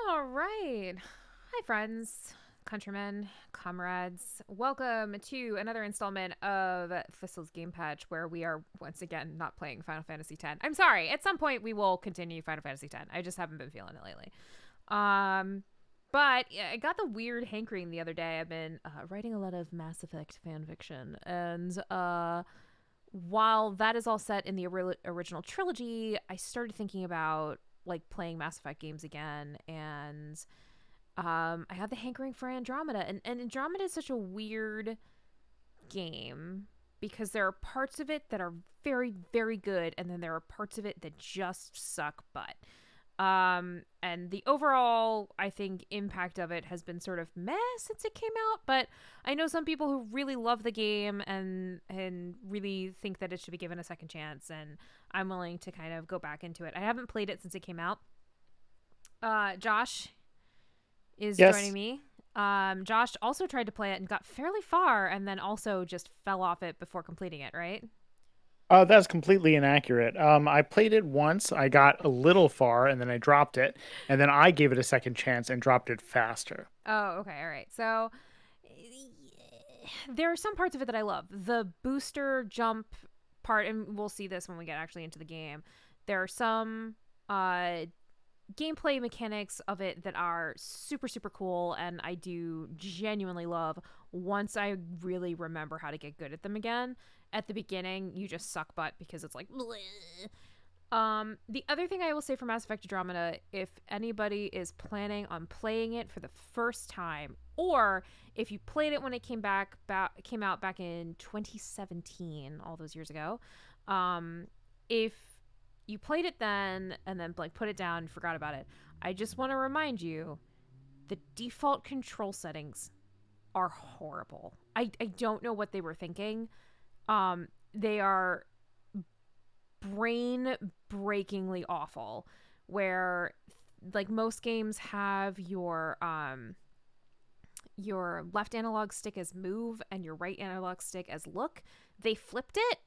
All right. Hi, friends, countrymen, comrades. Welcome to another installment of Thistle's Game Patch, where we are once again not playing Final Fantasy X. I'm sorry. At some point, we will continue Final Fantasy X. I just haven't been feeling it lately. Um, but yeah, I got the weird hankering the other day. I've been writing a lot of Mass Effect fan fiction, and while that is all set in the original trilogy, I started thinking about like playing Mass Effect games again, and I had the hankering for Andromeda, and Andromeda is such a weird game because there are parts of it that are very, very good, and then there are parts of it that just suck butt. And the overall, I think, impact of it has been sort of meh since it came out, but I know some people who really love the game and really think that it should be given a second chance, and I'm willing to kind of go back into it. I haven't played it since it came out. Josh is joining Yes. me. Josh also tried to play it and got fairly far, and then also just fell off it before completing it, right? That's completely inaccurate. I played it once, I got a little far, and then I dropped it, and then I gave it a second chance and dropped it faster. Oh, okay, all right. So there are some parts of it that I love. The booster jump part, and we'll see this when we get actually into the game. There are some gameplay mechanics of it that are super, super cool, and I do genuinely love once I really remember how to get good at them again. At the beginning, you just suck butt because it's like, bleh. The other thing I will say for Mass Effect Andromeda, if anybody is planning on playing it for the first time, or if you played it when it came out back in 2017, all those years ago, if you played it then and then like put it down and forgot about it, I just want to remind you the default control settings are horrible. I don't know what they were thinking. They are brain breakingly awful, where like most games have your left analog stick as move and your right analog stick as look. They flipped it,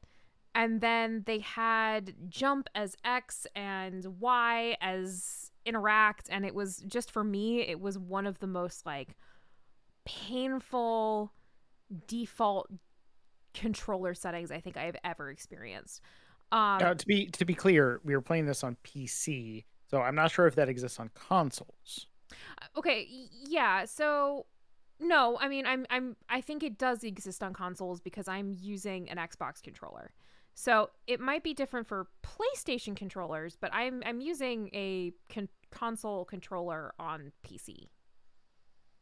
and then they had jump as X and Y as interact, and it was just, for me, it was one of the most like painful default controller settings I think I've ever experienced. Now, um to be clear, we were playing this on PC, so I'm not sure if that exists on consoles. okay, yeah, so no, I mean, I think it does exist on consoles because I'm using an Xbox controller. So it might be different for PlayStation controllers, but I'm using a console controller on PC.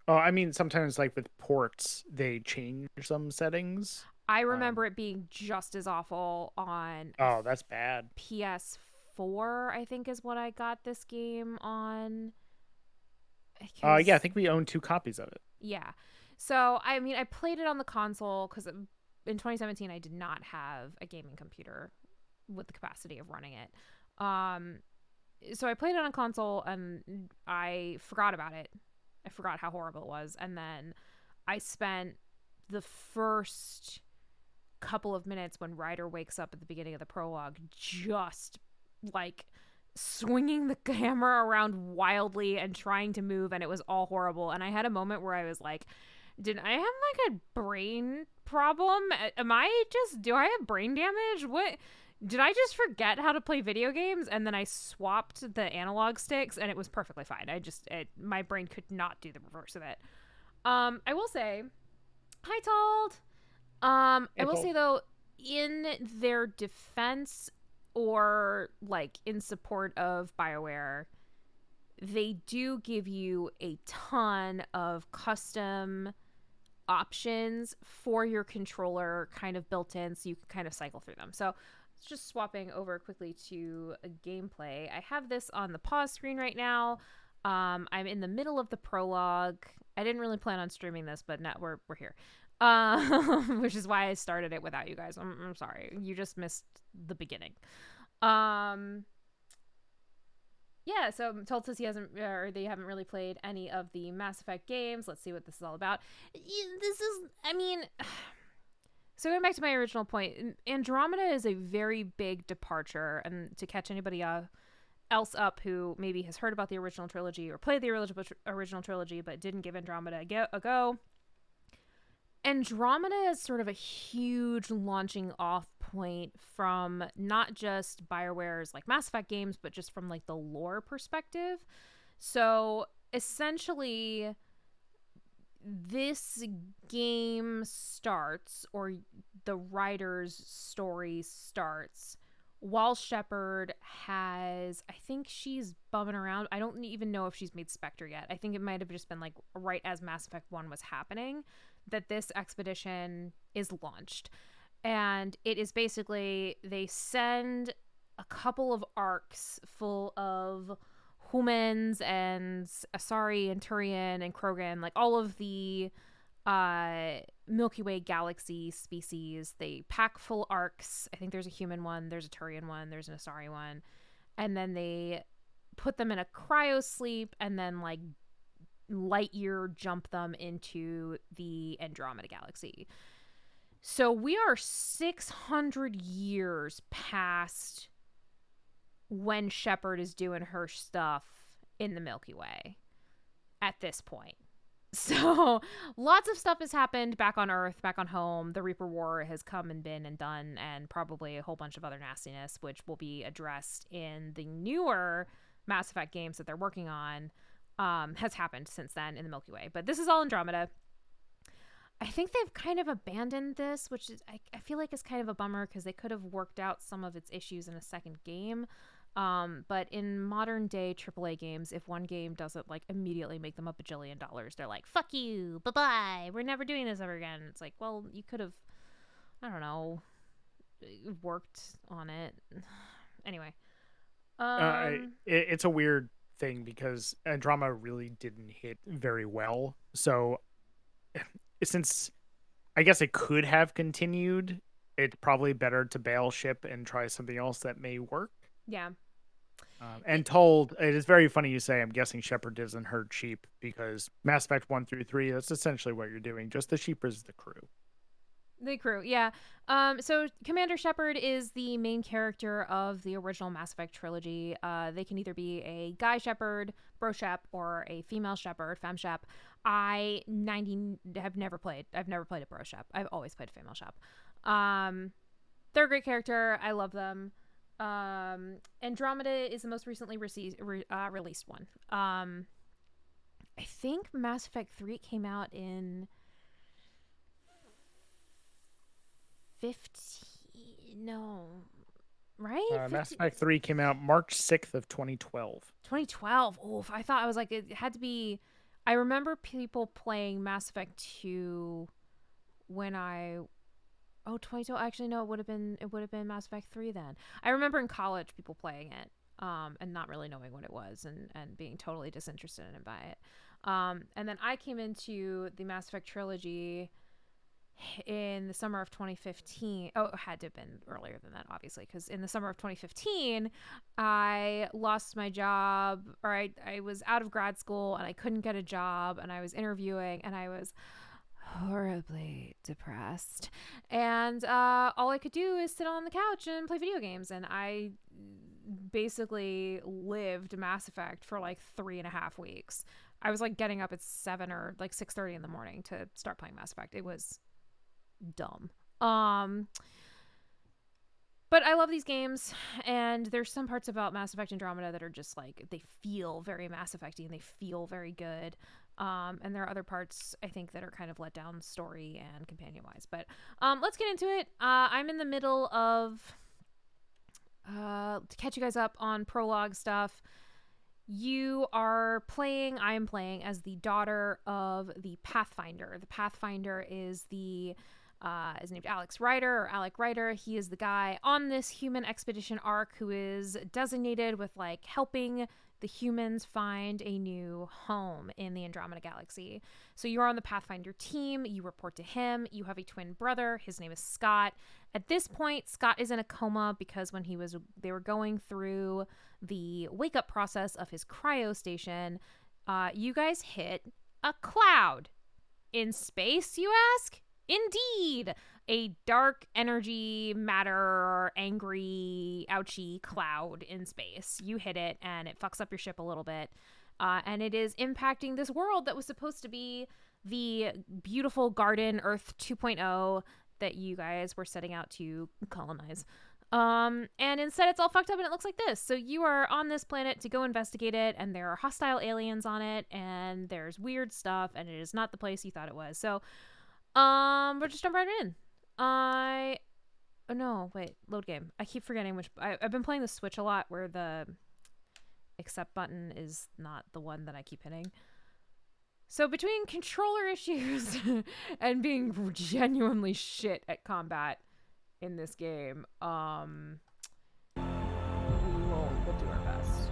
Oh, I mean, sometimes like with ports, they change some settings. I Um, remember it being just as awful on oh, that's bad. PS4, I think is what I got this game on. Yeah, I Because, think we own two copies of it. yeah. So, I mean, I played it on the console because in 2017, I did not have a gaming computer with the capacity of running it. Um, so I played it on console and I forgot about it. I forgot how horrible it was. And then I spent the first couple of minutes when Ryder wakes up at the beginning of the prologue just like swinging the camera around wildly and trying to move, and it was all horrible. And I had a moment where I was like, did I have like a brain problem? Am I just, do I have brain damage? What, did I just forget how to play video games? And then I swapped the analog sticks and it was perfectly fine. My brain could not do the reverse of it. I will say, hi Told. I will say though, in their defense, or like in support of BioWare, they do give you a ton of custom options for your controller kind of built in, so you can kind of cycle through them. So just swapping over quickly to a gameplay. I have this on the pause screen right now. I'm in the middle of the prologue. I didn't really plan on streaming this, but now we're here. Which is why I started it without you guys. I'm sorry. You just missed the beginning. Um, yeah, so Told says he hasn't, or they haven't really played any of the Mass Effect games. Let's see what this is all about. This is, I mean, so going back to my original point, Andromeda is a very big departure, and to catch anybody else up who maybe has heard about the original trilogy or played the original trilogy but didn't give Andromeda a go, Andromeda is sort of a huge launching off point from not just BioWare's like Mass Effect games, but just from like the lore perspective. So essentially, this game starts, or the writer's story starts, while Shepard has, I think she's bumming around. I don't even know if she's made Spectre yet. I think it might have just been like right as Mass Effect 1 was happening that this expedition is launched. And it is basically, they send a couple of arcs full of humans and Asari and Turian and Krogan, like all of the Milky Way galaxy species. They pack full arcs. I think there's a human one, there's a Turian one, there's an Asari one. And then they put them in a cryo sleep and then like light year jump them into the Andromeda galaxy. So we are 600 years past when Shepard is doing her stuff in the Milky Way at this point. So lots of stuff has happened back on Earth, back on home. The Reaper War has come and been and done, and probably a whole bunch of other nastiness, which will be addressed in the newer Mass Effect games that they're working on, has happened since then in the Milky Way. But this is all Andromeda. I think they've kind of abandoned this, which is I feel like is kind of a bummer because they could have worked out some of its issues in a second game. But in modern day AAA games, if one game doesn't like immediately make them $1 bajillion, they're like, fuck you, bye-bye, we're never doing this ever again. It's like, well, you could have, I don't know, worked on it. Anyway. It's a weird thing because Andromeda really didn't hit very well. So since I guess it could have continued, it's probably better to bail ship and try something else that may work. Yeah. And told, it is very funny you say, I'm guessing Shepard isn't herd sheep because Mass Effect 1 through 3, that's essentially what you're doing. Just the sheep is the crew. The crew, yeah. So Commander Shepard is the main character of the original Mass Effect trilogy. They can either be a guy Shepard, bro Shep, or a female Shepard, femme Shep. I've never played a bro Shep. I've always played a female Shep. They're a great character. I love them. Andromeda is the most recently released one. I think Mass Effect 3 came out in 15, no, right? Mass Effect 3 came out March 6th of 2012. 2012. Oh, I thought I was like, it had to be. I remember people playing Mass Effect 2 when I. Oh, 2012. Actually, no, it would have been Mass Effect 3 then. I remember in college people playing it, and not really knowing what it was and being totally disinterested in it by it. And then I came into the Mass Effect trilogy in the summer of 2015. Oh, it had to have been earlier than that, obviously, because in the summer of 2015, I lost my job, or I was out of grad school and I couldn't get a job, and I was interviewing and I was horribly depressed, and all I could do is sit on the couch and play video games, and I basically lived Mass Effect for like 3.5 weeks. I was like getting up at 7 or like 6:30 in the morning to start playing Mass Effect. It was dumb. But I love these games, and there's some parts about Mass Effect Andromeda that are just like, they feel very Mass Effect-y and they feel very good. And there are other parts, I think, that are kind of let down story and companion-wise. But let's get into it. I'm in the middle of, to catch you guys up on prologue stuff, I am playing as the daughter of the Pathfinder. The Pathfinder is named Alex Ryder, or Alec Ryder. He is the guy on this human expedition arc who is designated with like helping the humans find a new home in the Andromeda galaxy. So you're on the Pathfinder team. You report to him. You have a twin brother. His name is Scott. At this point, Scott is in a coma because when they were going through the wake up process of his cryo station, you guys hit a cloud in space, you ask? Indeed. a dark energy, matter, angry, ouchy cloud in space. You hit it, and it fucks up your ship a little bit. And it is impacting this world that was supposed to be the beautiful garden Earth 2.0 that you guys were setting out to colonize. And instead it's all fucked up and it looks like this. So you are on this planet to go investigate it, and there are hostile aliens on it, and there's weird stuff, and it is not the place you thought it was. So, we'll just jump right in. Oh no, wait, load game. I keep forgetting which. I've been playing the Switch a lot, where the accept button is not the one that I keep hitting. So between controller issues and being genuinely shit at combat in this game, we'll do our best.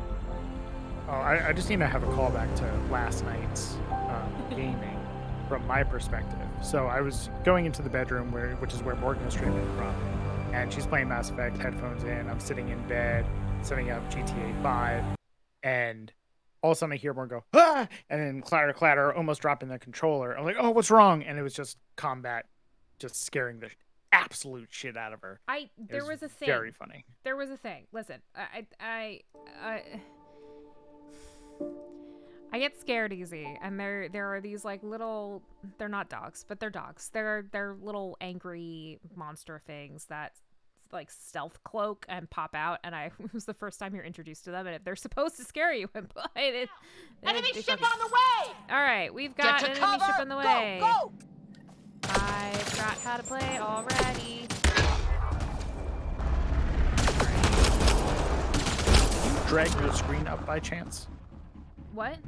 Oh, I just need to have a callback to last night's gaming from my perspective. So I was going into the bedroom, which is where Morgan is streaming from, and she's playing Mass Effect, headphones in. I'm sitting in bed, setting up GTA 5, and all of a sudden I hear Morgan go, ah! And then clatter, clatter, almost dropping the controller. I'm like, oh, what's wrong? And it was just combat, just scaring the absolute shit out of her. There was a thing. Very funny. There was a thing. Listen, I get scared easy, and there are these like little, they're not dogs, but they're dogs. They're little angry monster things that like stealth cloak and pop out, and it was the first time you're introduced to them, and they're supposed to scare you. Enemy ship on the way! All right, we've got an enemy ship on the way. Go! I forgot how to play already. Did you drag your screen up by chance? What?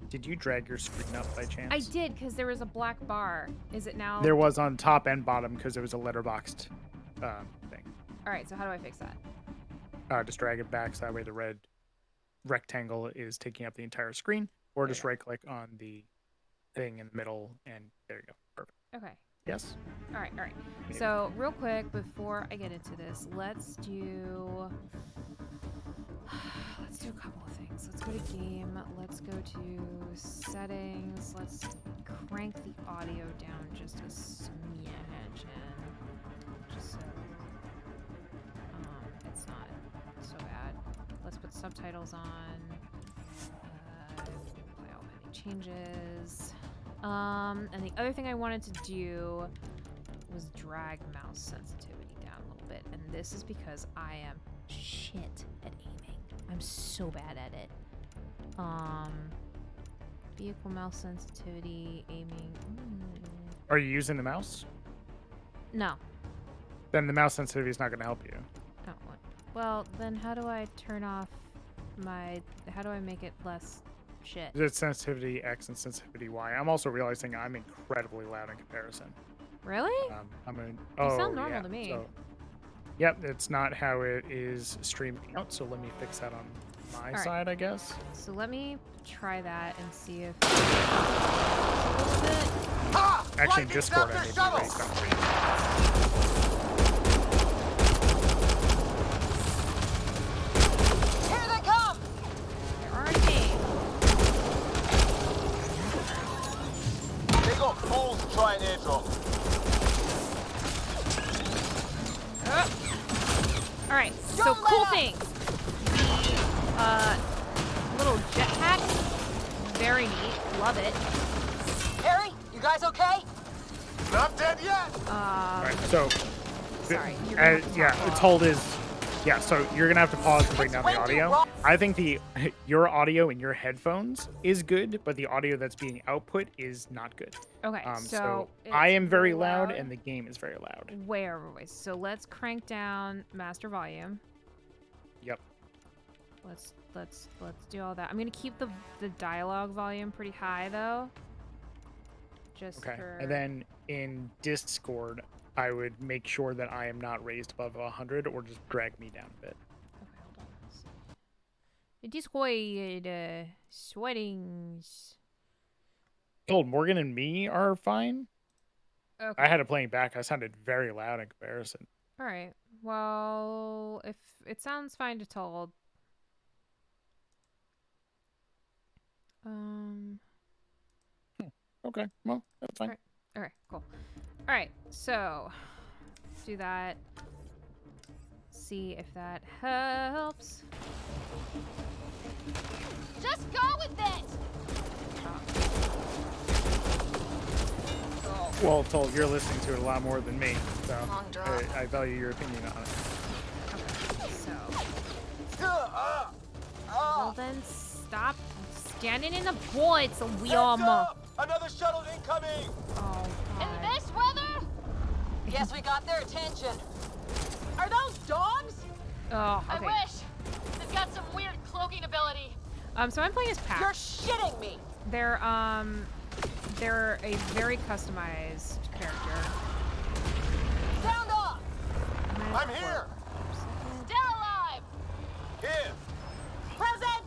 Did you drag your screen up by chance? I did, because there was a black bar. Is it now? There was on top and bottom because it was a letterboxed thing. All right, so how do I fix that? Just drag it back so that way the red rectangle is taking up the entire screen, or just right click on the thing in the middle, and there you go. Perfect. Okay. Yes? All right. So real quick, before I get into this, let's do a couple of things. Let's go to game. Let's go to settings. Let's crank the audio down just a smidgen, just so it's not so bad. Let's put subtitles on. Allow any changes. And the other thing I wanted to do was drag mouse sensitivity down a little bit, and this is because I am shit at aiming. I'm so bad at it. Vehicle mouse sensitivity, aiming. Are you using the mouse? No. Then the mouse sensitivity is not going to help you. Oh, what? Well, then how do I turn off how do I make it less shit? It's sensitivity X and sensitivity Y. I'm also realizing I'm incredibly loud in comparison. Really? You sound normal to me. So, yep, it's not how it is streaming out, so let me fix that on my side, I guess. So let me try that and see if a little bit. Actually, in Discord, I made the race on screen. Here they come! There are games. They got balls to try and airdrop. All right, so cool things. The little jetpack, very neat. Love it. Harry, you guys okay? Not dead yet. Alright, so Sorry. its hold is so you're gonna have to pause and bring down the audio. I think your audio in your headphones is good, but the audio that's being output is not good. Okay, so I am very loud and the game is very loud. Where? So let's crank down master volume. Yep. Let's do all that. I'm gonna keep the dialogue volume pretty high though. Okay. And then in Discord, I would make sure that I am not raised above 100, or just drag me down a bit. Okay, hold on. Let's see. Discord sweatings. Told Morgan and me are fine. Okay. I had it playing back. I sounded very loud in comparison. All right. Well, if it sounds fine to Told. Okay. Well, that's fine. All right. Cool. All right. So let's do that. See if that helps. Just go with it! Well, told you're listening to it a lot more than me, so Long drop. I value your opinion on it. Okay, so. Well then, stop standing in the void, so we all Another shuttle incoming! Oh, In God. this weather? Guess we got their attention. Are those dogs? Oh, I okay. wish. They've got some weird cloaking ability. So I'm playing as You're Pax. shitting me! They're a very customized character. Sound off! I'm here. Still alive! Here! Present!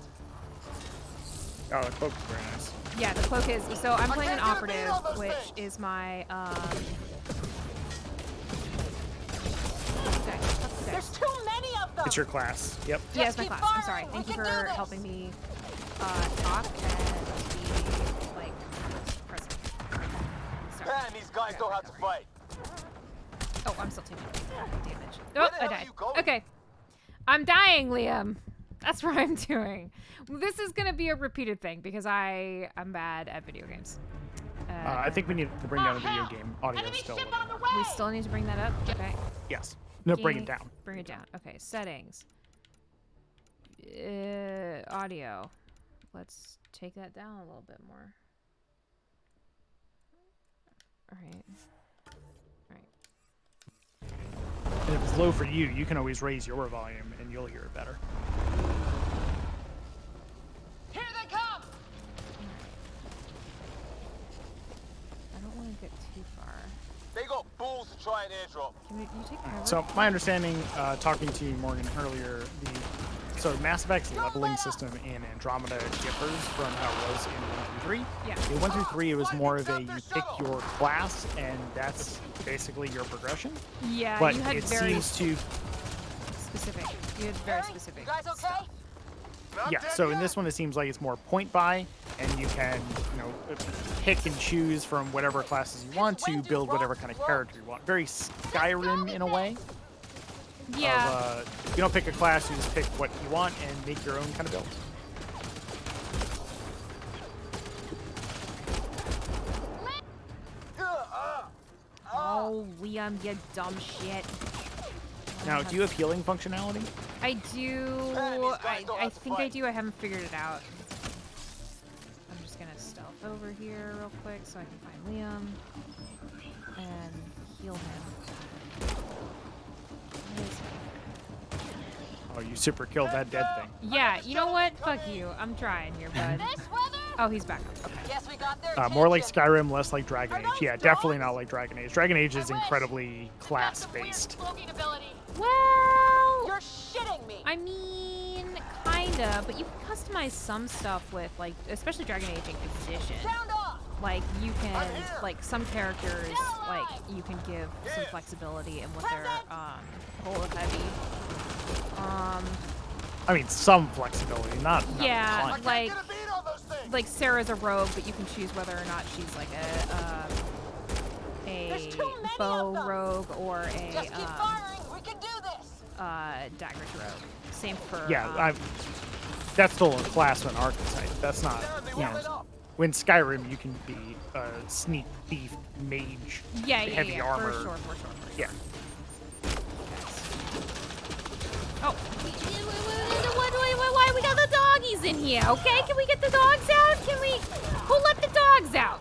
Oh, the cloak is very nice. Yeah, the cloak is. So I'm playing an can't get a beat operative, on those which things. is my There's too many of them! It's your class. Yep. Yeah, it's my keep class. I'm sorry. firing. Thank We you can do for this. helping me talk and be like present. Sorry. Man, these guys know how to fight. Oh, I'm still taking damage. Where Oh, the I hell are died. you going? Okay. I'm dying, Liam. That's what I'm doing. This is gonna be a repeated thing because I'm bad at video games. I think we need to bring down the video hell! game audio Enemy still. ship on the way! we still need to bring that up. Okay. Yes. No, bring it Game- down. Bring it down. Okay, settings. Audio. Let's take that down a little bit more. All right. And if it's low for you, you can always raise your volume and you'll hear it better. Here they come! I don't want to get too far. They got balls to try an airdrop. Can you take cover? So my understanding, talking to Morgan earlier, so Mass Effect's leveling system in Andromeda differs from how it was in 1 through 3. Yeah. In 1 through 3, it was more of a you pick your class and that's basically your progression. Yeah, But you had it very seems to, specific. You had very Harry, specific. You guys okay? stuff. yeah. So in this one, it seems like it's more point buy, and you can, pick and choose from whatever classes you want to build whatever kind of character you want. Very Skyrim in a way. Yeah. Of, you don't pick a class, you just pick what you want and make your own kind of build. Oh, Liam, you dumb shit. Now, do you have healing functionality? I do. Man, these guys know I how to think I fight. do. I haven't figured it out. I'm just gonna stealth over here real quick so I can find Liam and heal him. Where is he? Oh, you super killed that dead thing. Yeah, you know what? Fuck you. I'm trying here, bud. This weather? Oh, he's back. Okay. Guess we got their attention. More like Skyrim, less like Dragon Are Age. those Yeah, definitely dogs? not like Dragon Age. Dragon Age is I wish. incredibly They've got some weird class-based. cloaking ability. Well, You're shitting me! I mean, kinda, but you can customize some stuff with, like, especially Dragon Age Inquisition. Sound off! Like, you can, I'm here. like, some characters, Still like, alive. you can give some Here. flexibility in what their, Present. pull of heavy. I mean, some flexibility, not Yeah, a ton. like- Get a beat on those things! Like, Sarah's a rogue, but you can choose whether or not she's, like, There's too many of bow them. rogue or Just keep firing! We can do this! daggers rogue. Same for, Yeah, that's still a class of an archetype. That's not, There, they you won't know, let up. when Skyrim, you can be a sneak thief mage, yeah, heavy armor. for sure. Yeah. Oh, why we got the doggies in here? Okay, can we get the dogs out? Who let the dogs out?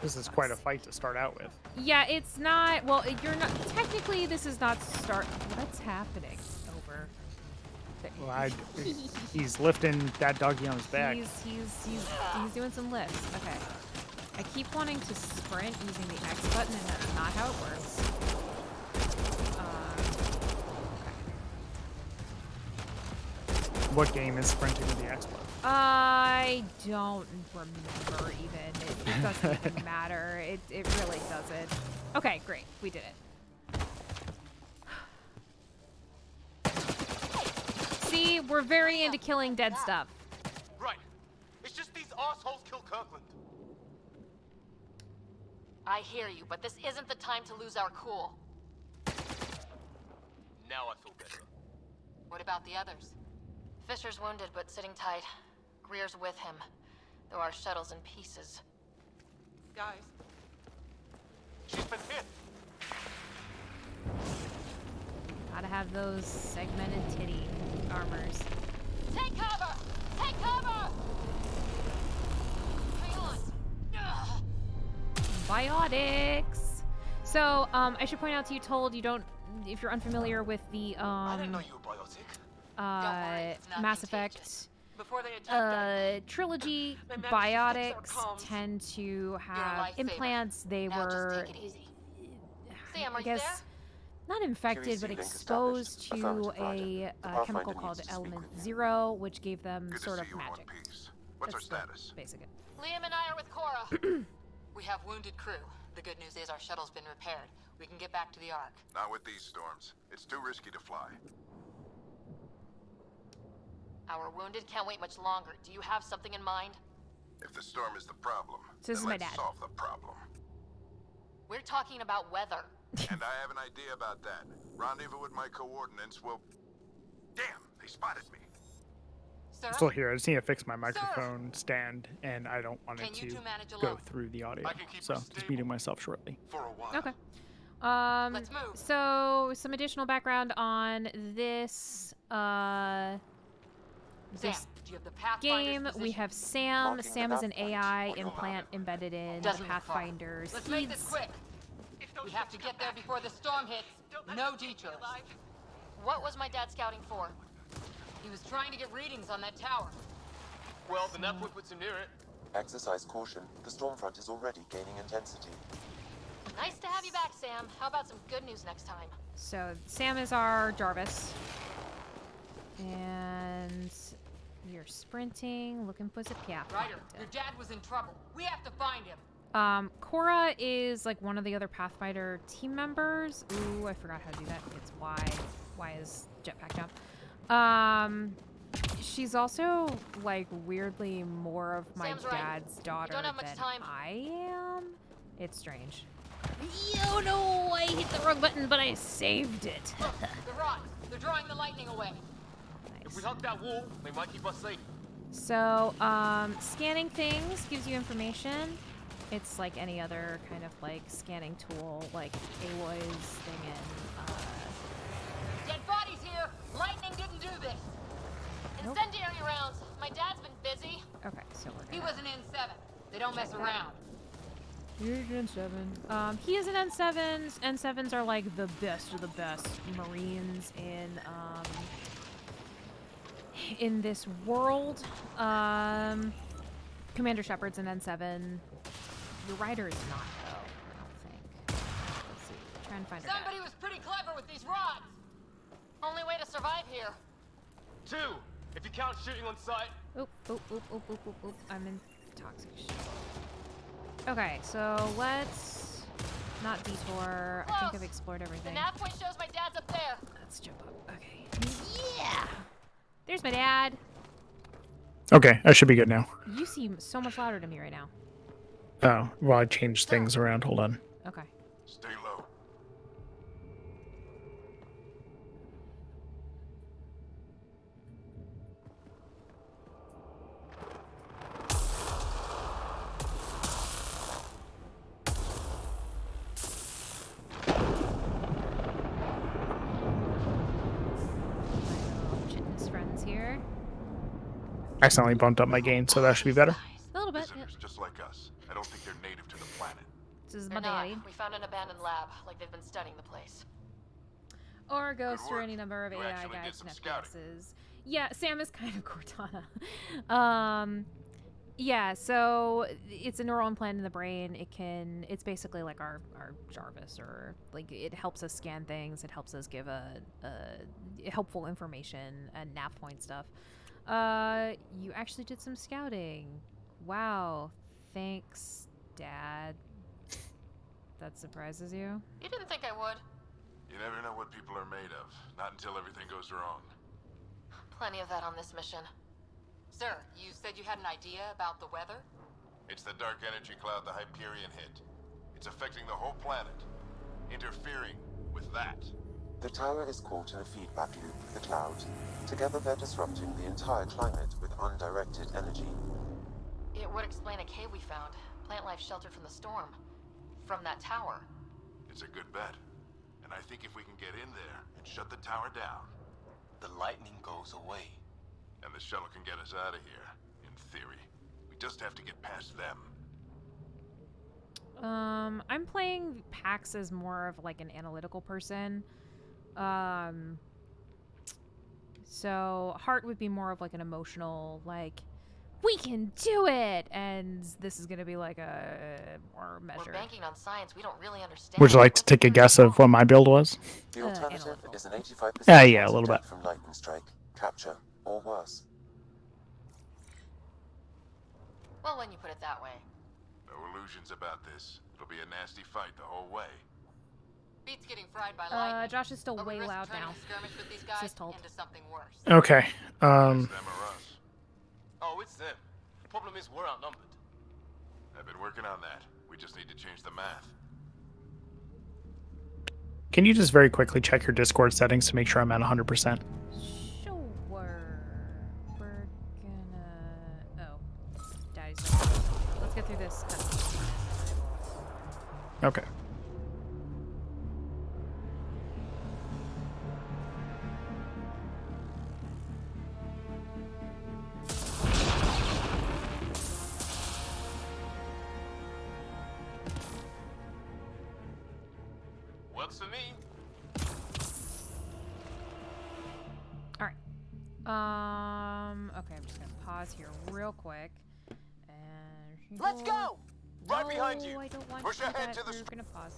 This is quite a fight to start out with. Yeah, it's not. Well, you're not. Technically, this is not start. What's happening over? Well, he's lifting that doggy on his back. He's doing some lifts. Okay. I keep wanting to sprint using the X button, and that's not how it works. What game is sprinting with the X button? I don't remember even. It doesn't even matter. It really doesn't. Okay, great. We did it. See, we're very into killing dead stuff. Right. It's just these assholes kill Kirkland. I hear you, but this isn't the time to lose our cool. Now I feel better. What about the others? Fisher's wounded but sitting tight. Greer's with him, though our shuttle's in pieces. Guys. She's been hit. Gotta have those segmented titty armors. Take cover! Take cover! Hang on. Ugh. Biotics. So, I should point out to you, Told, you don't, if you're unfamiliar with the I didn't know you were biotic. worry, it's not Mass contagious. Effect Before they attacked trilogy, They managed to fix our biotics comms. tend to You're a have lifesaver. implants. They Now were, just take it easy. Sam, are I you guess, there? not infected, but link exposed established. to Affirmative, a Roger. The Pathfinder chemical needs called to speak Element with you. Zero, which gave them Good sort to of see you in one magic. piece. What's our That's the status? basic. Liam and I are with Cora. We have wounded crew. The good news is our shuttle's been repaired. We can get back to the Ark. Not with these storms. It's too risky to fly. Our wounded can't wait much longer. Do you have something in mind? If the storm is the problem, So this is then my let's dad. solve the problem. We're talking about weather. And I have an idea about that. Rendezvous with my coordinates will... Damn, they spotted me. Sir? I'm still here. I just need to fix my microphone stand, and I don't want it Can you to two manage go alone? through the audio. I can keep So her just stable. muting myself shortly. For a while. Okay. Let's move. So some additional background on this Sam, this do you have the Pathfinder's game. We position? have Sam. Marking the Sam is an map point. AI On your implant map. embedded in Doesn't the look far. Pathfinder's Let's make this seeds. quick. We have to get there before the storm hits. No detours. What was my dad scouting for? He was trying to get readings on that tower. Well, the nav point puts him near it. Exercise caution. The storm front is already gaining intensity. Nice to have you back, Sam. How about some good news next time? So Sam is our Jarvis, and you're sprinting, looking for the Ryder, Pathfinder. your dad was in trouble. We have to find him. Cora is like one of the other Pathfinder team members. Ooh, I forgot how to do that. It's Y. Y is jetpack jump. She's also like weirdly more of my Sam's right. dad's daughter don't have much than time. I am. It's strange. Oh no, I hit the wrong button, but I saved it. Look, the rods. They're drawing the lightning away. If we hug that wall, they might keep us safe. So, scanning things gives you information. It's like any other kind of like scanning tool, like Aloy's thing in, Dead bodies here. Lightning didn't do this. Nope. Incendiary rounds. My dad's been busy. okay, so we're He gonna... was an N7. They don't mess Check that. around. Here's N7. He is an N7s. N7s are like the best of the best Marines in this world. Commander Shepard's an N7. Your Rider is not, though, I don't think. Let's see. Try and find her Somebody dad. was pretty clever with these rods. Only way to survive here. 2, if you count shooting on sight. Oop, oop, oop, oop, oop, oop, oop. I'm in toxic shit. Okay, so let's not detour. I think Close. I've explored The everything. nav point shows my dad's up there. Let's jump up. Okay. Yeah! There's my dad. Okay, I should be good now. You seem so much louder to me right now. Oh, well, I changed things around. Hold on. Okay. Stay low. Fitness friends here. Accidentally bumped up my gain, so that should be better. A little bit. Yeah. Visitors just like us. I don't think they're native to the planet. This is my They're not. daddy. We found an abandoned lab, like they've been studying the place. Or Ghost Good or work. any number of You AI actually did guides, some scouting. Netflixes. Yeah, Sam is kind of Cortana. Yeah, so it's a neural implant in the brain. It's basically like our Jarvis, or like it helps us scan things. It helps us give a helpful information and nav point stuff. You actually did some scouting. Wow. Thanks, Dad. That surprises you? You didn't think I would. You never know what people are made of. Not until everything goes wrong. Plenty of that on this mission. Sir, you said you had an idea about the weather? It's the dark energy cloud the Hyperion hit. It's affecting the whole planet. Interfering with that. The tower is caught in a feedback loop with the cloud. Together they're disrupting the entire climate with undirected energy. It would explain a cave we found. Plant life sheltered from the storm. From that tower. It's a good bet. And I think if we can get in there and shut the tower down, The lightning goes away. and the shuttle can get us out of here, in theory. We just have to get past them. I'm playing PAX as more of like an analytical person. So Heart would be more of like an emotional, like, we can do it, and this is gonna be like a more We're measured. banking on science we don't really understand. Would you like to take a guess of what my build was? The alternative analytical. is an 85% Yeah, a chance of little death bit. from lightning strike, capture, or worse. Well, when you put it that way. No illusions about this. It'll be a nasty fight the whole way. Beats getting fried by lightning. Josh is still But we way risk loud turning now. the skirmish with these guys Just told. into something worse. Okay. It's them or us. Oh, it's them. The problem is we're outnumbered. I've been working on that. We just need to change the math. Can you just very quickly check your Discord settings to make sure I'm at 100%? Sure. We're gonna. Oh, Daddy's not. Let's get through this. Okay. Works for me. All right. Okay, I'm just gonna pause here real quick. And Let's go! Right behind you. I don't want Push to do ahead that. to the We're gonna pause.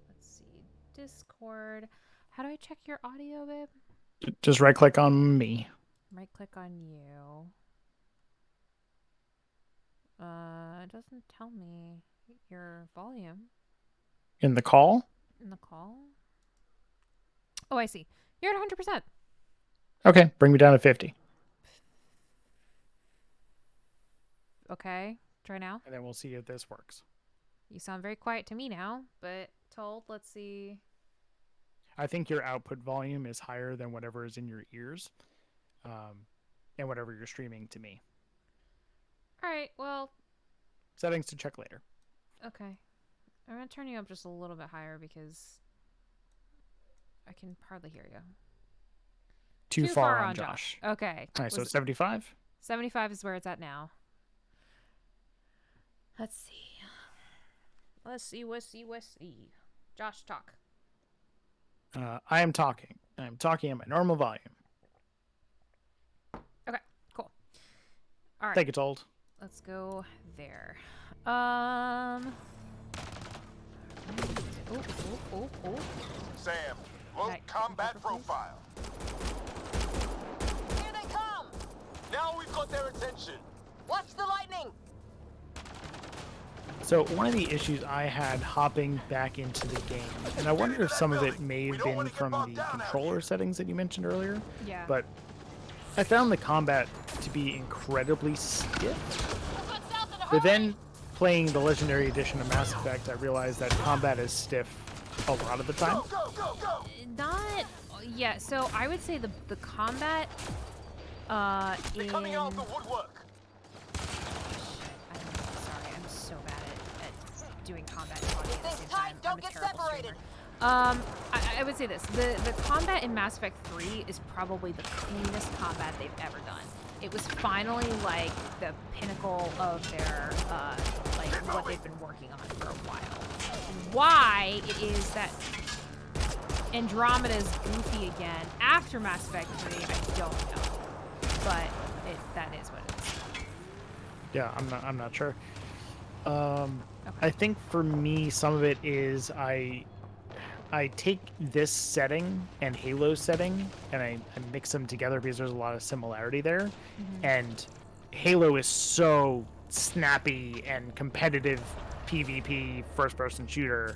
Let's see. Discord. How do I check your audio, babe? Just right click on me. Right click on you. It doesn't tell me your volume In the call? in the call. Oh, I see. You're at 100%. Okay, bring me down to 50. Okay, try now. And then we'll see if this works. You sound very quiet to me now, but let's see. I think your output volume is higher than whatever is in your ears, and whatever you're streaming to me. All right, well, Settings to check later. okay. I'm going to turn you up just a little bit higher because I can hardly hear you. Too far on Josh. Okay. All right, so Was it's 75. 75 is where it's at now. Let's see. Josh, talk. I am talking. I'm talking at my normal volume. Okay, cool. All right. Take it old. Let's go there. Oh. Sam, load Right, combat paper, please. profile. Here they come! Now we've got their attention. Watch the lightning! So one of the issues I had hopping back into the game, and I wonder if some of it may have been from the controller settings that you mentioned earlier, Yeah. but I found the combat to be incredibly stiff. But then playing the Legendary Edition of Mass Effect, I realized that combat is stiff a lot of the time. Not yeah, so I would say the combat They're in coming out of the woodwork. sorry, I'm so bad at doing combat and talking at the Things same tight, time. don't I'm a get terrible separated. streamer. I would say this. The combat in Mass Effect 3 is probably the cleanest combat they've ever done. It was finally like the pinnacle of their like what they've been working on for a while. Why it is that Andromeda's goofy again after Mass Effect 3, I don't know. But that is what it is. Yeah, I'm not sure. I think for me, some of it is I take this setting and Halo's setting and I mix them together because there's a lot of similarity there. And Halo is so snappy and competitive PvP first-person shooter,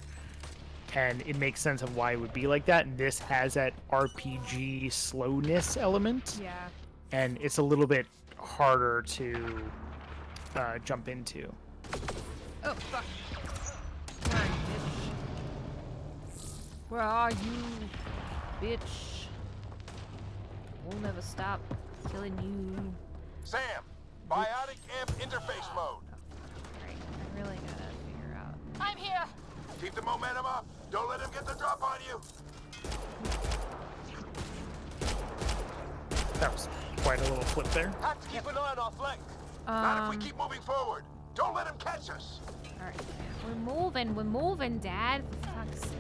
and it makes sense of why it would be like that. And this has that RPG slowness element, Yeah. and it's a little bit harder to jump into. Oh fuck. Where are you, bitch? Where are you, bitch? We'll never stop killing you. Sam, biotic amp interface mode. Right, I really gotta figure out. I'm here. Keep the momentum up. Don't let him get the drop on you. That was quite a little flip there. Have to keep an eye on our flank. Not if we keep moving forward. Don't let him catch us. Alright. We're moving, Dad. For fuck's sake.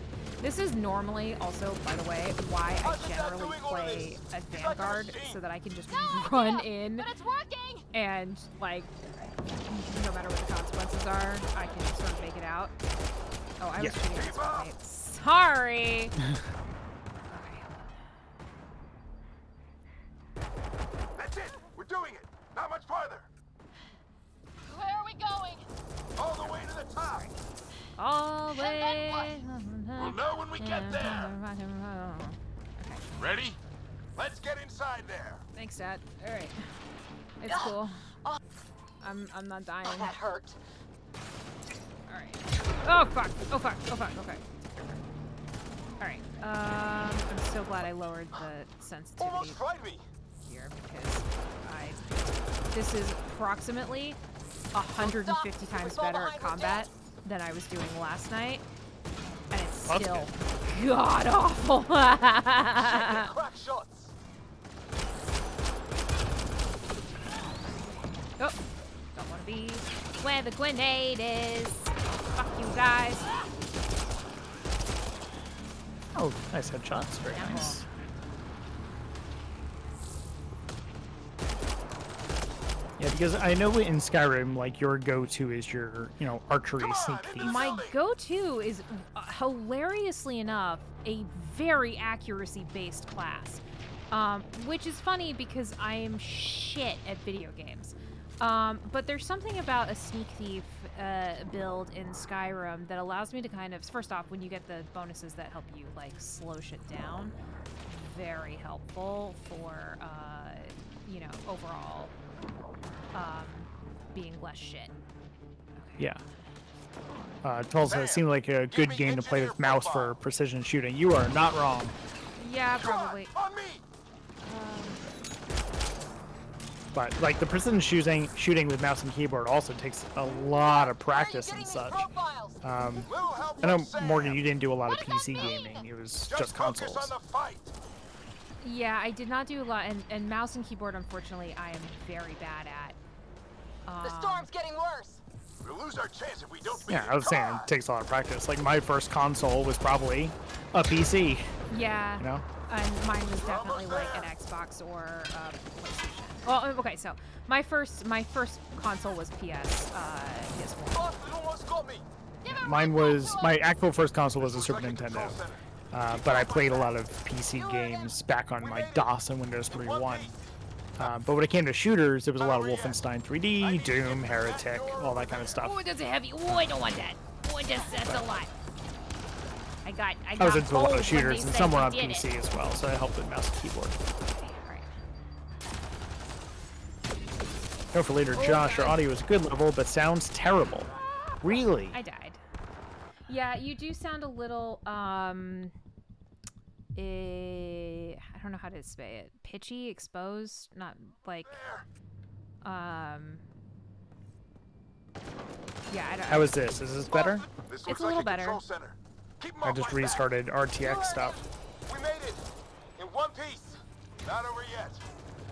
This is normally also, by the way, why I How's your dad generally doing all of play this? a He's like a Vanguard machine. so that I can just No run idea, in but it's working. and, like, no matter what the consequences are, I can sort of make it out. Oh, I was Yeah. shooting at this point. Sorry! That's it. We're doing it. Not much farther. Where are we going? All the way to the top. All the then way. We'll know when we get there. Ready? Let's get inside there. Thanks, Dad. Alright. It's cool. I'm not dying. Oh, that hurt. Alright. Oh fuck! Oh fuck! Oh fuck! Okay. Alright. I'm so glad I lowered the sensitivity Almost fried me. here because this is approximately 150 times better at combat than I was doing last night, and it's That's still god awful. Crack shots. Oh, don't want to be where the grenade is. Fuck you guys. Oh, nice headshots. Very Yeah. nice. Yeah, because I know in Skyrim, like, your go-to is your, archery Come on, sneak into thief. the My go-to is, hilariously enough, a very accuracy-based class. Which is funny because I am shit at video games. But there's something about a sneak thief build in Skyrim that allows me to kind of, first off, when you get the bonuses that help you, like, slow shit down, very helpful for, overall being less shit. Yeah. It also seemed like a good game to play with mouse for precision shooting. You are not wrong. Yeah, probably. On me. But, like, the precision shooting with mouse and keyboard also takes a lot of practice and such. Little help I know, from Sam. Morgan, you didn't do a lot of What does that PC mean? gaming. It was Just just focus consoles. on the fight. Yeah, I did not do a lot, and mouse and keyboard, unfortunately, I am very bad at. The storm's getting worse. We'll lose our chance if we don't beat Yeah, it. I was saying Come it on. takes a lot of practice. Like, my first console was probably a PC, Yeah, you know? and mine was definitely almost like an there. Xbox or PlayStation. Well, okay, so my first console was PS4. Bastard almost got me. Mine was, my actual first console was a Super Nintendo. But I played a lot of PC games back on my DOS and Windows 3.1. But when it came to shooters, there was a lot of Wolfenstein 3D, Doom, Heretic, all that kind of stuff. Oh, that's a heavy. Oh, I don't want that. Oh, that's a lot. I got I was into a lot gold when of shooters, they and said some were you on did PC it. as well, so I helped with mouse and keyboard. Okay, alright. No, for later, Josh, your audio is a good level, but sounds terrible. Really? I died. Yeah, you do sound a little, I don't know how to say it. Pitchy, exposed, not like, yeah, I don't. How is this? Is this better? This It's looks a like little better. Control center. Keep 'em I off just my back. restarted RTX stuff. We made it. In one piece. Not over yet.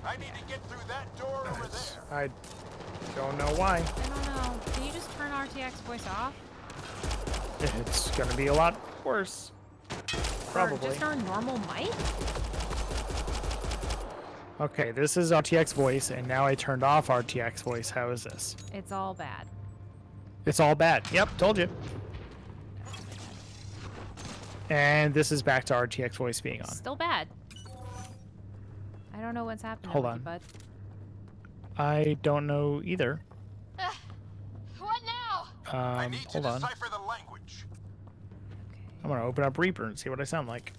I need to get through that door over there. I don't know why. I don't know. Can you just turn RTX voice off? It's gonna be a lot worse. Or Probably. just our normal mic? Okay, this is RTX voice, and now I turned off RTX voice. How is this? It's all bad. It's all bad. Yep, told you. And this is back to RTX voice being on. Still bad. I don't know what's happening. Hold with on. you, bud. I don't know either. What now? I need to Hold on. decipher the language. I'm gonna open up Reaper and see what I sound like.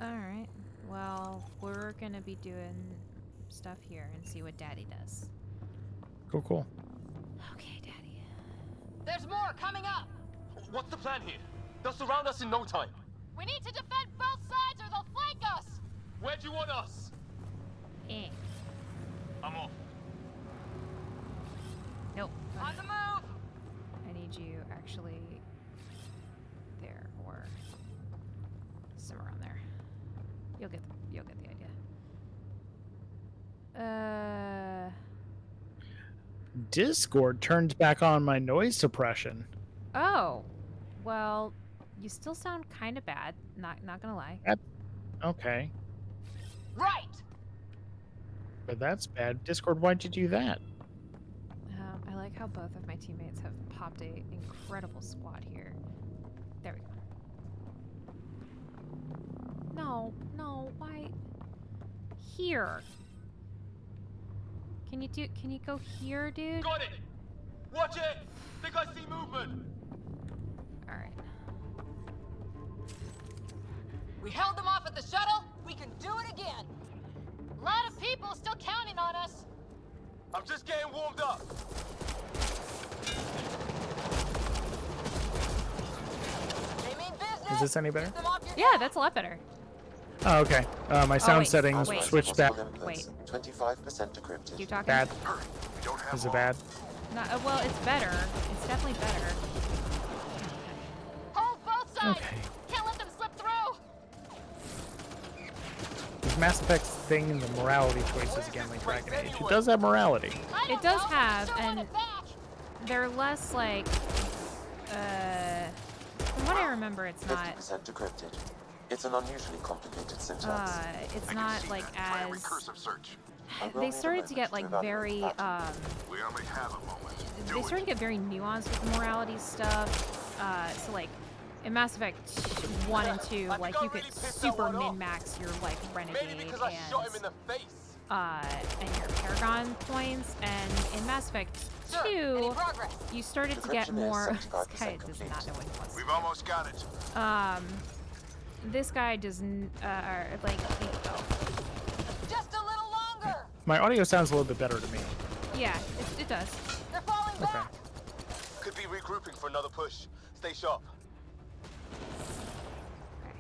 Alright. Well, we're gonna be doing stuff here and see what Daddy does. Cool, cool. Okay, Daddy. There's more coming up. What's the plan here? They'll surround us in no time. We need to defend both sides or they'll flank us! Where do you want us? Eh. I'm off. Nope. On the move! I need you actually there or somewhere around there. You'll get the idea. Discord turned back on my noise suppression. Oh. Well, you still sound kind of bad. Not gonna lie. Okay. Right! But that's bad. Discord, why'd you do that? I like how both of my teammates have popped a incredible squad here. There we go. No, why? Here. Can you go here, dude? Got it! Watch it! Think I see movement! Alright. We held them off at the shuttle. We can do it again. A lot of people still counting on us. I'm just getting warmed up. They mean business. Is this any better? Get them off your Yeah, back. that's a lot better. Oh, okay. My sound wait, settings wait. switched back. Wait. 25% decrypted. Keep talking. Bad. Hurry, we don't have Is it long. bad? Well, it's better. It's definitely better. Hold both sides. Okay. Can't let them slip through. This Mass Effect thing and the morality choices again like Dragon Age. It does have morality. I don't It does know, but have, sure want and it back. they're less like, from what I remember, it's not, 50% decrypted. It's an unusually complicated syntax. it's I can not see like that. Try a as, recursive search. they started to get like very, We only have a moment. Do they it. started to get very nuanced with the morality stuff. So like, in Mass Effect 1 and 2, I like think I you could really pissed that super one off. min-max your like renegade Maybe because I shot him in the face. and your Paragon points, and in Mass Effect Sir, any 2, progress? you started to get Decryption is more. 75% This guy does complete. not know what he wants. We've almost got it. This guy doesn't like. Oh, Just a little longer. My audio sounds a little bit better to me. yeah, it does. They're falling Okay. back. Could be regrouping for another push. Stay sharp. Okay.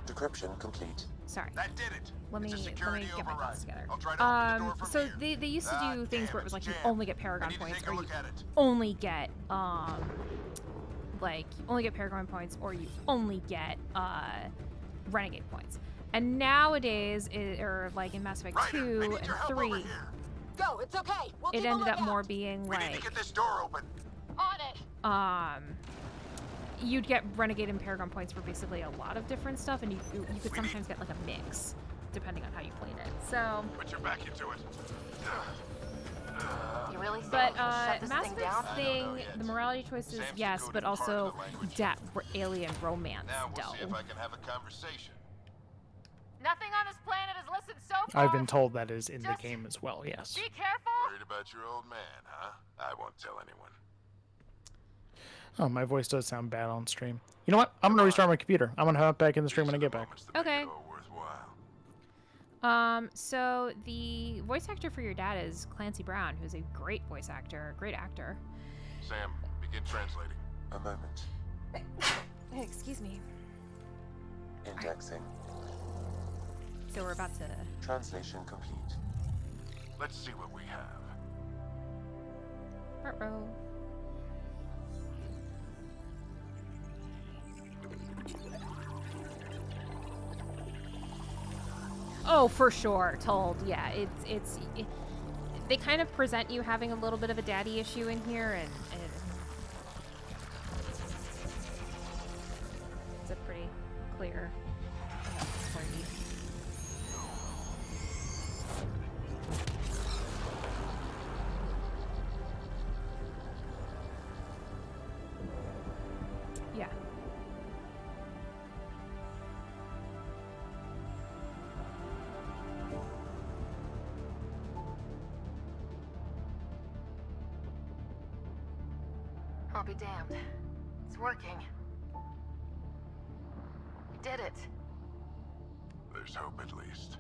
Decryption complete. Sorry. That did it. Let me It's a security get my override. thoughts together. I'll try to open the door from So here. they used to do things where it was like you jammed. only get I Paragon need to points, take a or you look at it. only get like you only get Paragon points, or you only get Renegade points. And nowadays, or like in Mass Effect Ryder, I 2 need and your help 3, over here. Go. It's okay. We'll it keep a ended up lookout. more being We need to like get this door open. On it. you'd get Renegade and Paragon points for basically a lot of different stuff, and you could sometimes get like a mix depending on how you played it. So, Put your back into it. You really think but we can shut this Mass thing Effect down? thing, the morality choices, Sam's yes, decoding but part of also the language. that alien romance Now we'll dough. see if I can have a conversation. Nothing on this planet has listened so far. I've been told that is in the Just game as well, yes. Be careful. Worried about your old man, huh? I won't tell anyone. Oh, my voice does sound bad on stream. You know what? I'm gonna restart my computer. I'm gonna hop back in the stream when I get back. Okay. Worthwhile. So the voice actor for your dad is Clancy Brown, who's a great voice actor, great actor. Sam, begin translating. A moment. Hey, excuse me. Indexing. So we're about to. Translation complete. Let's see what we have. Ruh-roh. Oh, for sure, told. Yeah, they kind of present you having a little bit of a daddy issue in here, and it's a pretty clear. Yeah. I'll be damned. It's working. We did it. There's hope at least.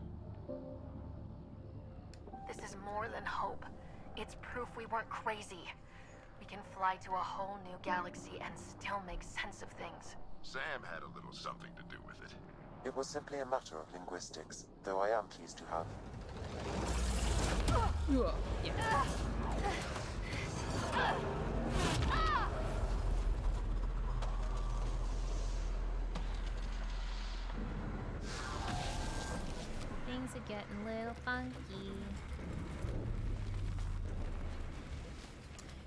This is more than hope. It's proof we weren't crazy. We can fly to a whole new galaxy and still make sense of things. Sam had a little something to do with it. It was simply a matter of linguistics, though I am pleased to have. Yeah. Things are getting a little funky.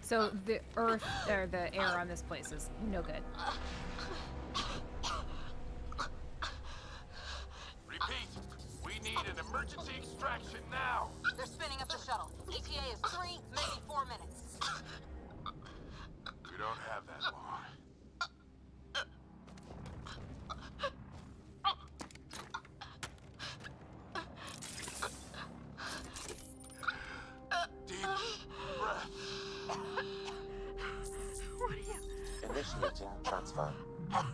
So the earth or the air on this place is no good. Repeat, we need an emergency extraction now. They're spinning up the shuttle. ETA is 3, maybe 4 minutes. We don't have that long. Deep breath. Initiating transfer. All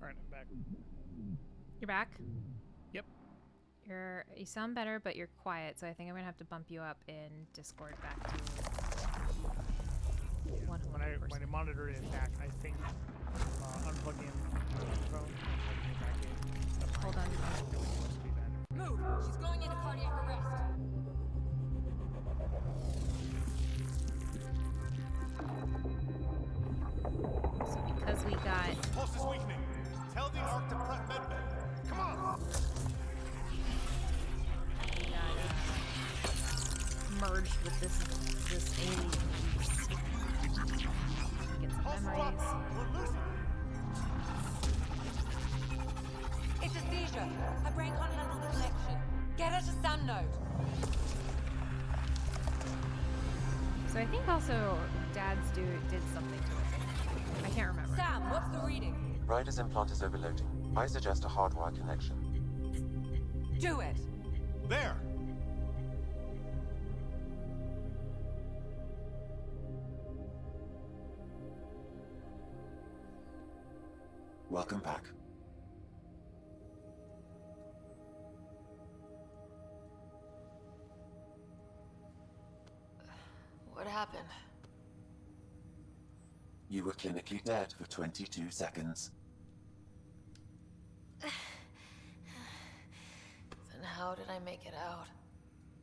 right, I'm back. You're back? Yep. You sound better, but you're quiet, so I think I'm gonna have to bump you up in Discord back to When I monitor it back, I think unplugging the microphone and plugging it back in. Hold on. Really supposed to be better. Move! She's going into cardiac arrest. So because we got Pulse is weakening. Tell the Ark to prep medbay. Come on! merged with this alien. Get some memories. We're losing. It's a seizure. Her brain can't handle the connection. Get her to Sam node. So I think also Dad's did something to it. I can't remember. Sam, what's the reading? Ryder's implant is overloading. I suggest a hardwire connection. Do it. There. Welcome back. What happened? You were clinically dead for 22 seconds. Then how did I make it out?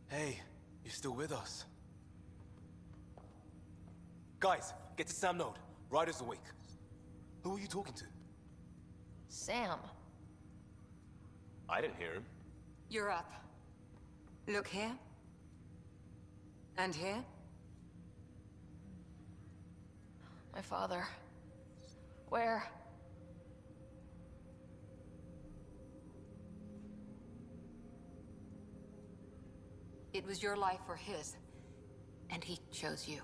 Hey, you're still with us. Guys, get to Sam node. Ryder's awake. Who are you talking to? Sam. I didn't hear him. You're up. Look here. And here. My father. Where? It was your life or his. And he chose you.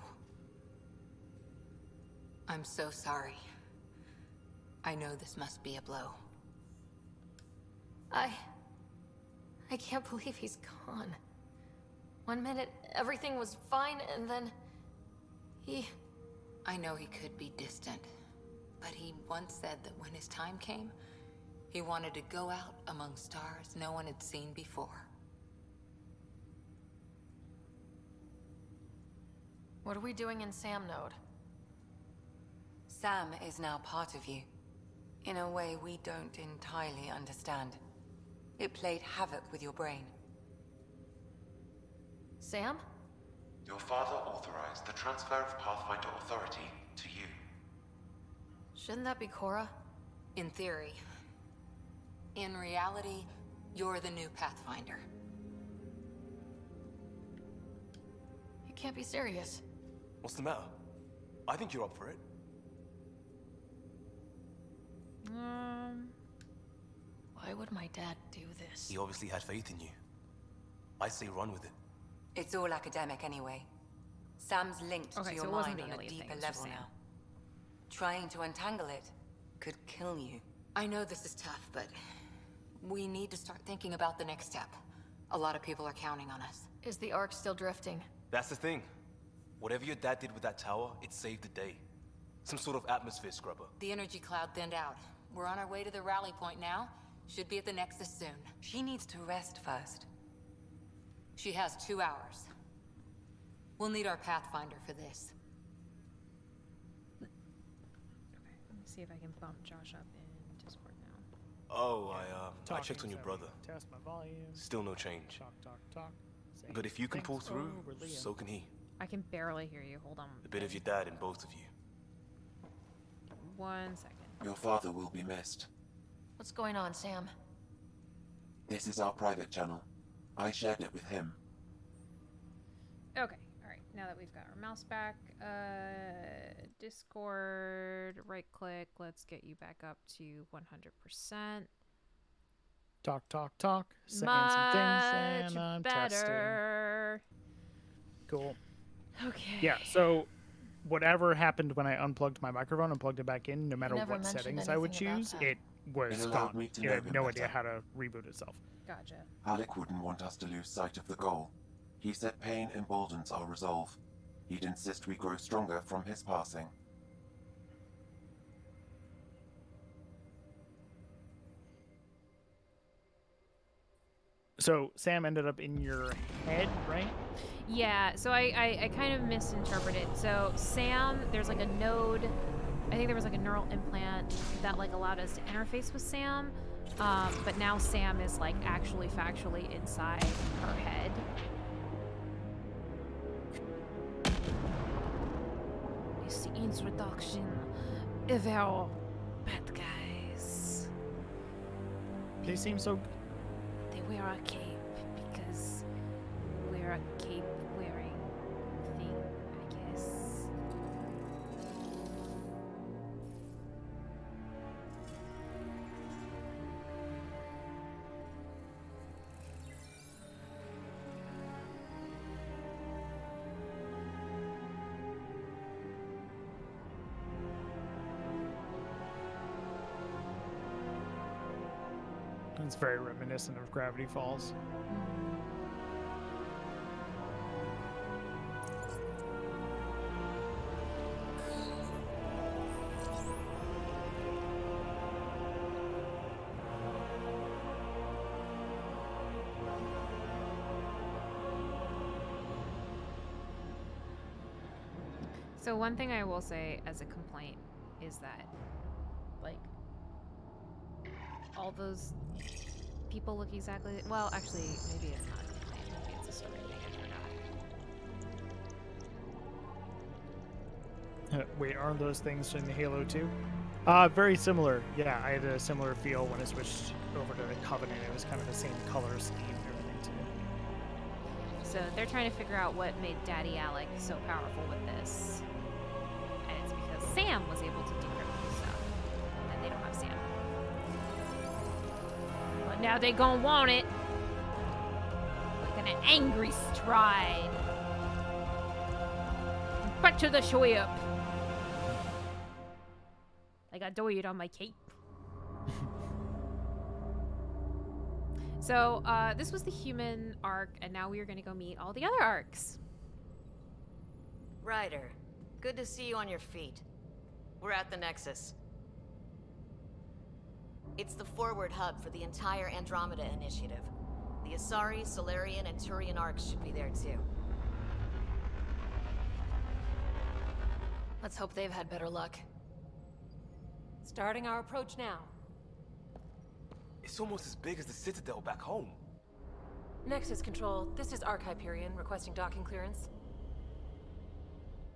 I'm so sorry. I know this must be a blow. I can't believe he's gone. 1 minute, everything was fine, and then... I know he could be distant, but he once said that when his time came, he wanted to go out among stars no one had seen before. What are we doing in Sam node? Sam is now part of you, in a way we don't entirely understand. It played havoc with your brain. Sam? Your father authorized the transfer of Pathfinder authority to you. Shouldn't that be Cora? In theory. In reality, you're the new Pathfinder. You can't be serious. What's the matter? I think you're up for it. Why would my dad do this? He obviously had faith in you. I say run with it. It's all academic anyway. Sam's linked Okay, to your so it wasn't mind the on a alien deeper thing, it was just level Sam. now. Trying to untangle it could kill you. I know this is tough, but we need to start thinking about the next step. A lot of people are counting on us. Is the Ark still drifting? That's the thing. Whatever your dad did with that tower, it saved the day. Some sort of atmosphere scrubber. The energy cloud thinned out. We're on our way to the rally point now. Should be at the Nexus soon. She needs to rest first. She has 2 hours. We'll need our Pathfinder for this. Okay, let me see if I can bump Josh up in Discord now. Oh, I checked on Talking, your brother. Test my volume. Still no change. Talk. Saying But if you can pull things through, over Liam. so can he. I can barely hear you. Hold on. A bit of your dad in both of you. 1 second. Your father will be missed. What's going on, Sam? This is our private channel. I shared it with him. Okay, alright. Now that we've got our mouse back, Discord, right click, let's get you back up to 100%. Talk. Saying Much some things and I'm better. testing. Cool. Okay. Yeah, so whatever happened when I unplugged my microphone and plugged it back in, no matter never what mentioned settings I would anything about choose, that. it was It allowed gone. me to It know had him no better. idea how to reboot itself. Gotcha. Alec wouldn't want us to lose sight of the goal. He said pain emboldens our resolve. He'd insist we grow stronger from his passing. So Sam ended up in your head, right? Yeah, so I kind of misinterpreted. So Sam, there's like a node, I think there was like a neural implant that like allowed us to interface with Sam, but now Sam is like actually factually inside her head. It's the introduction of our bad guys. They seem so. They wear a cape because we're a cape wearing thing, I guess. It's very reminiscent of Gravity Falls. So one thing I will say as a complaint is that, like, all those people look exactly. Well, actually, maybe it's not a complaint. Maybe it's a story thing. I forgot. Wait, aren't those things in Halo 2? Very similar. Yeah, I had a similar feel when I switched over to the Covenant. It was kind of the same color scheme and everything too. So they're trying to figure out what made Daddy Alec so powerful with this, and it's because Sam was able to decrypt the stuff, and they don't have Sam. But now they gonna want it. Like an angry stride. Back to the ship. I got doughed on my cape. So, this was the human arc, and now we are going to go meet all the other arcs. Ryder, good to see you on your feet. We're at the Nexus. It's the forward hub for the entire Andromeda initiative. The Asari, Solarian, and Turian arcs should be there too. Let's hope they've had better luck. Starting our approach now. It's almost as big as the Citadel back home. Nexus Control, this is Arc Hyperion requesting docking clearance.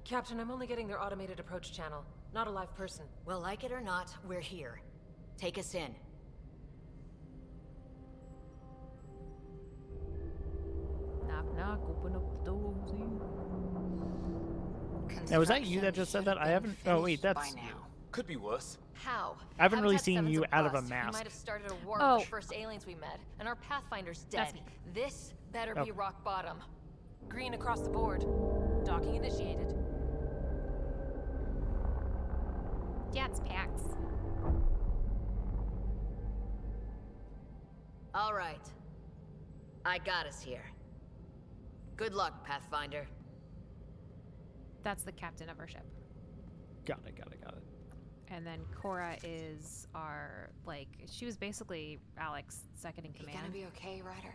Captain, I'm only getting their automated approach channel, not a live person. Well, like it or not, we're here. Take us in. Knock, knock, open up the door. Now, was that you that just said that? I haven't. Oh, wait, that's. By now. Could be worse. How? I haven't really Habitat seen 7's you out of a bust. mask. We might have started a war Oh. with the first aliens we met, and our Pathfinder's That's dead. me. This better Oh. be rock bottom. Green across the board. Docking initiated. Jets packs. All right. I got us here. Good luck, Pathfinder. That's the captain of our ship. Got it. And then Cora is our, like, she was basically Alex's second in command. You gonna be okay, Ryder?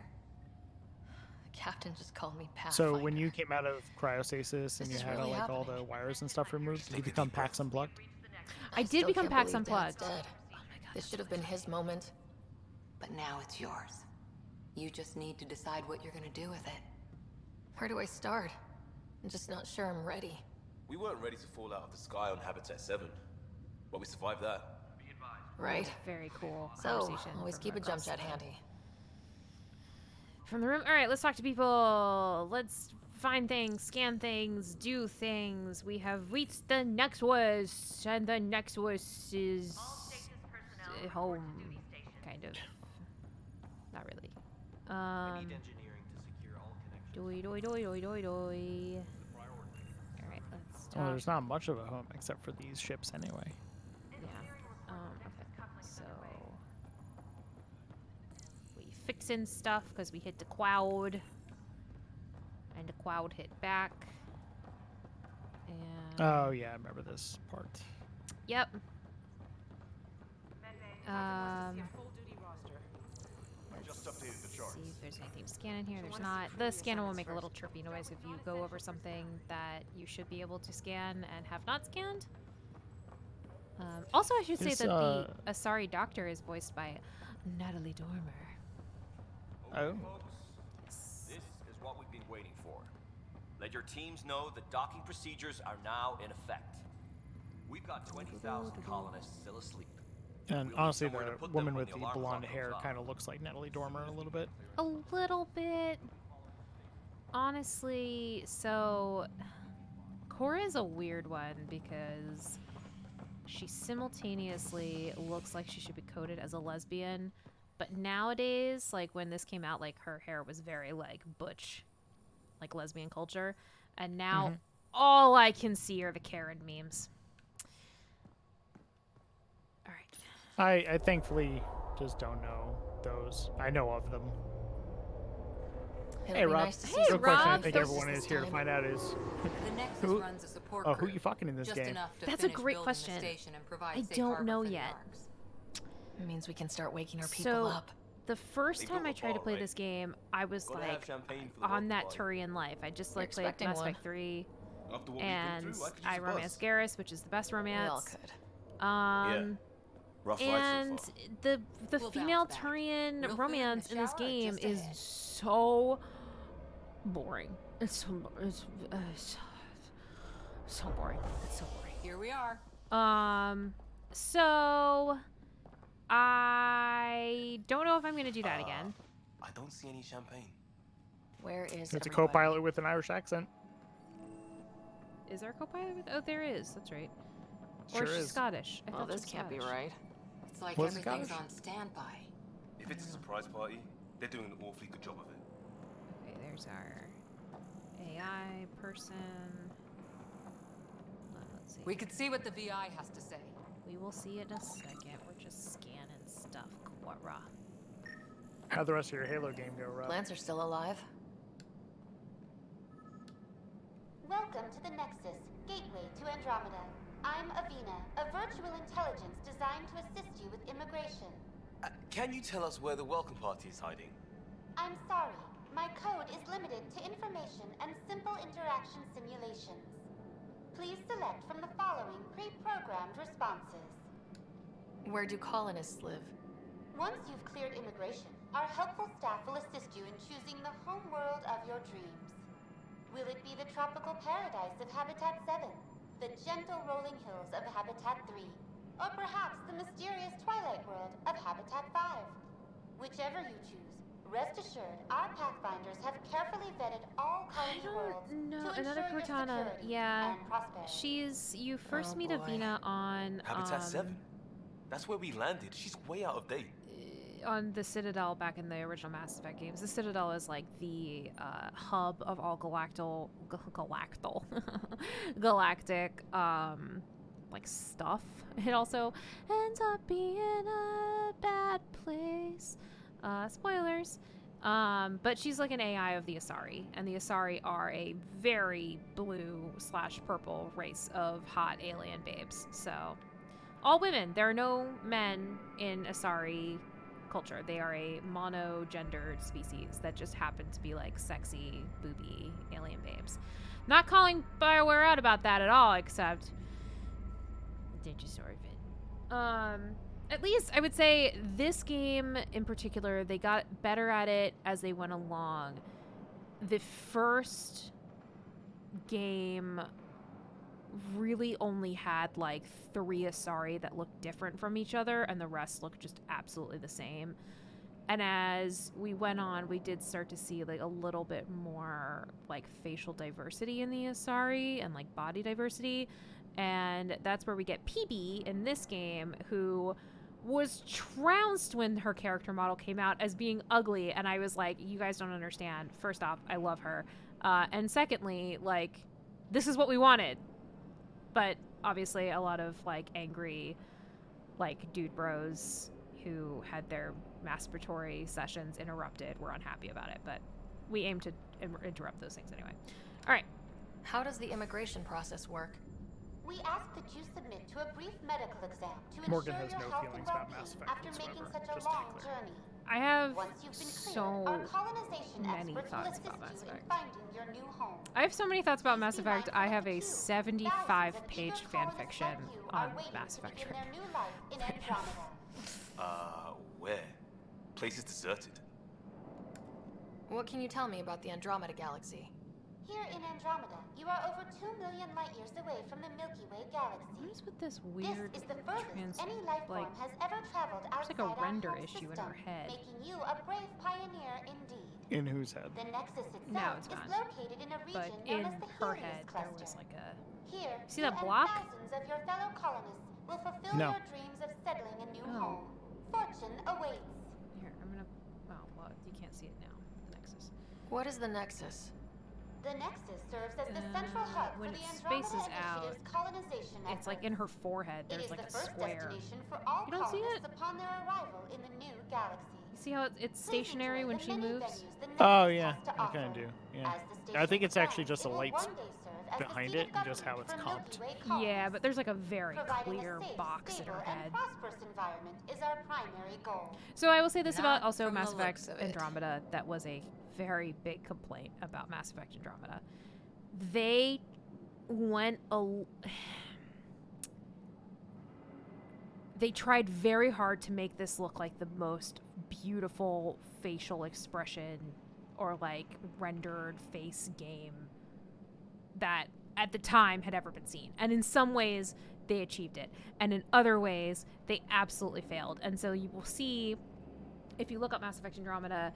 The captain just called me Pathfinder. So when you came out of cryostasis and you had really like all the wires and stuff removed, did you become Pax Unplugged? I did still become can't Pax believe Dad's Unplugged. dead. Oh my God, this should have been his moment. But now it's yours. You just need to decide what you're gonna do with it. Where do I start? I'm just not sure I'm ready. We weren't ready to fall out of the sky on Habitat 7, but we survived that. Right. Very cool So, conversation. always from keep a jump across jet the- handy. From the room. All right, let's talk to people. Let's find things, scan things, do things. We have reached the Nexus, and the Nexus is home, kind of. Not really. Doi doi doi doi doi doi. All right, let's talk. Well, there's not much of a home except for these ships anyway. Yeah. Okay. So we fixing stuff because we hit the cloud, and the cloud hit back. And Oh yeah, I remember this part. yep. Let's see if there's anything to scan in here. There's not. The scanner will make a little chirpy noise if you go over something that you should be able to scan and have not scanned. Also, I should say that the Asari doctor is voiced by Natalie Dormer. Oh. This is what we've been waiting for. Let your teams know that docking procedures are now in effect. We've got 20,000 colonists still asleep. And honestly, the woman with the blonde hair kind of looks like Natalie Dormer a little bit. A little bit. Honestly, so Cora is a weird one because she simultaneously looks like she should be coded as a lesbian, but nowadays, like when this came out, like her hair was very like butch, like lesbian culture, and now all I can see are the Karen memes. All right. I thankfully just don't know those. I know of them. It'll Hey be Rob, nice to see real some question I Rob think faces everyone is this here to time. find out is The Nexus who, runs a support who crew, you fucking in this just game? enough to That's a finish great building question. The station and provide I safe don't harbor know for the yet. Arks. It means we can start waking our people So up. the first They time built I a tried to bar, play right? this game, I was Gotta have like champagne for the on welcome that party. Turian life. I just You're like played expecting Mass one. Effect 3, After what we've been and through, I could use I a romanced buzz. Garrus, which is the best We all romance. could. Rough And ride so far. the We'll female bounce back. Turian Real food romance in in the this shower, game just is ahead. so boring. It's so boring. It's so boring. Here we are. So I don't know if I'm gonna do that again. I don't see any champagne. Where is It's a everybody? co-pilot with an Irish accent. Is there a co-pilot with? Oh, there is. That's right. Or Sure is she is. Scottish? I Well, thought she this was can't be Scottish. right. It's like Was it everything's Scottish? on standby. If it's a surprise party, they're doing an awfully good job of it. Okay, there's our AI person. Let's see. We could see what the VI has to say. We will see it in a second. We're just scanning stuff. Quora. How'd the rest of your Halo game go, Rob? Lance are still alive. Welcome to the Nexus, gateway to Andromeda. I'm Avina, a virtual intelligence designed to assist you with immigration. Can you tell us where the welcome party is hiding? I'm sorry, my code is limited to information and simple interaction simulations. Please select from the following pre-programmed responses. Where do colonists live? Once you've cleared immigration, our helpful staff will assist you in choosing the home world of your dreams. Will it be the tropical paradise of Habitat 7, the gentle rolling hills of Habitat 3, or perhaps the mysterious twilight world of Habitat 5? Whichever you choose, rest assured our Pathfinders have carefully vetted all colony worlds No, to another ensure your Cortana. security Yeah. and prosperity. You first Oh, meet boy. Avina on Habitat 7. That's where we landed. She's way out of date. on the Citadel back in the original Mass Effect games. The Citadel is like the hub of all galactic like stuff. It also ends up being a bad place. Spoilers. But she's like an AI of the Asari, and the Asari are a very blue/purple race of hot alien babes. So all women. There are no men in Asari culture. They are a mono-gendered species that just happen to be like sexy, booby alien babes. Not calling BioWare out about that at all, except did you sort of it? At least I would say this game in particular, they got better at it as they went along. The first game really only had like 3 Asari that looked different from each other, and the rest looked just absolutely the same. And as we went on, we did start to see like a little bit more like facial diversity in the Asari and like body diversity. And that's where we get PB in this game, who was trounced when her character model came out as being ugly. And I was like, you guys don't understand. First off, I love her. And secondly, like, this is what we wanted. But obviously a lot of like angry like dude bros who had their masturbatory sessions interrupted were unhappy about it. But we aim to interrupt those things anyway. All right. How does the immigration process work? We ask that you submit to a brief medical exam to Morgan ensure has your no health feelings and about well-being Mass Effect after making whatsoever, such a just to be long clear. journey. I have Once you've been cleared, so our colonization many experts will thoughts assist about Mass you in Effect. finding your new home. I have so many thoughts about Mass Please be Effect. I mindful have of a the two. 75-page Thousands of eager fan colonists fiction like you on are waiting Mass to Effect begin right their new life in Andromeda. Where? Place is deserted. What can you tell me about the Andromeda galaxy? Here in Andromeda, you are over 2 million light years away from the Milky Way galaxy. What is with this weird This is the furthest any life form has ever traveled there's outside like a render our home issue in system, her head. making you a brave pioneer indeed. In whose head? The Nexus No, itself it's is not. located in a But region in known as the her Helios head, cluster. there was like a... Here, See you that and block? thousands of your fellow colonists will fulfill No. your dreams of settling a new Oh. home. Fortune awaits. Here, I'm gonna... Oh, well, you can't see it now. The Nexus. What is the Nexus? The Nexus serves as the central hub when for the it Andromeda spaces out, Initiative's colonization It's like efforts. in her forehead. It There's is like the a first square. destination for all You don't see colonists it? upon their arrival in the new galaxy. You see how it's stationary when she moves? Oh yeah, I kind of do. Yeah, I think it's actually just a light behind it and just how it's comped. Yeah, but there's like a very Providing clear a safe, box in stable, her and head. prosperous environment is our primary goal. So I will say this about Not also from Mass the Effect looks of it. Andromeda. That was a very big complaint about Mass Effect Andromeda. They went they tried very hard to make this look like the most beautiful facial expression or like rendered face game that at the time had ever been seen. And in some ways they achieved it, and in other ways they absolutely failed. And so you will see, if you look up Mass Effect Andromeda,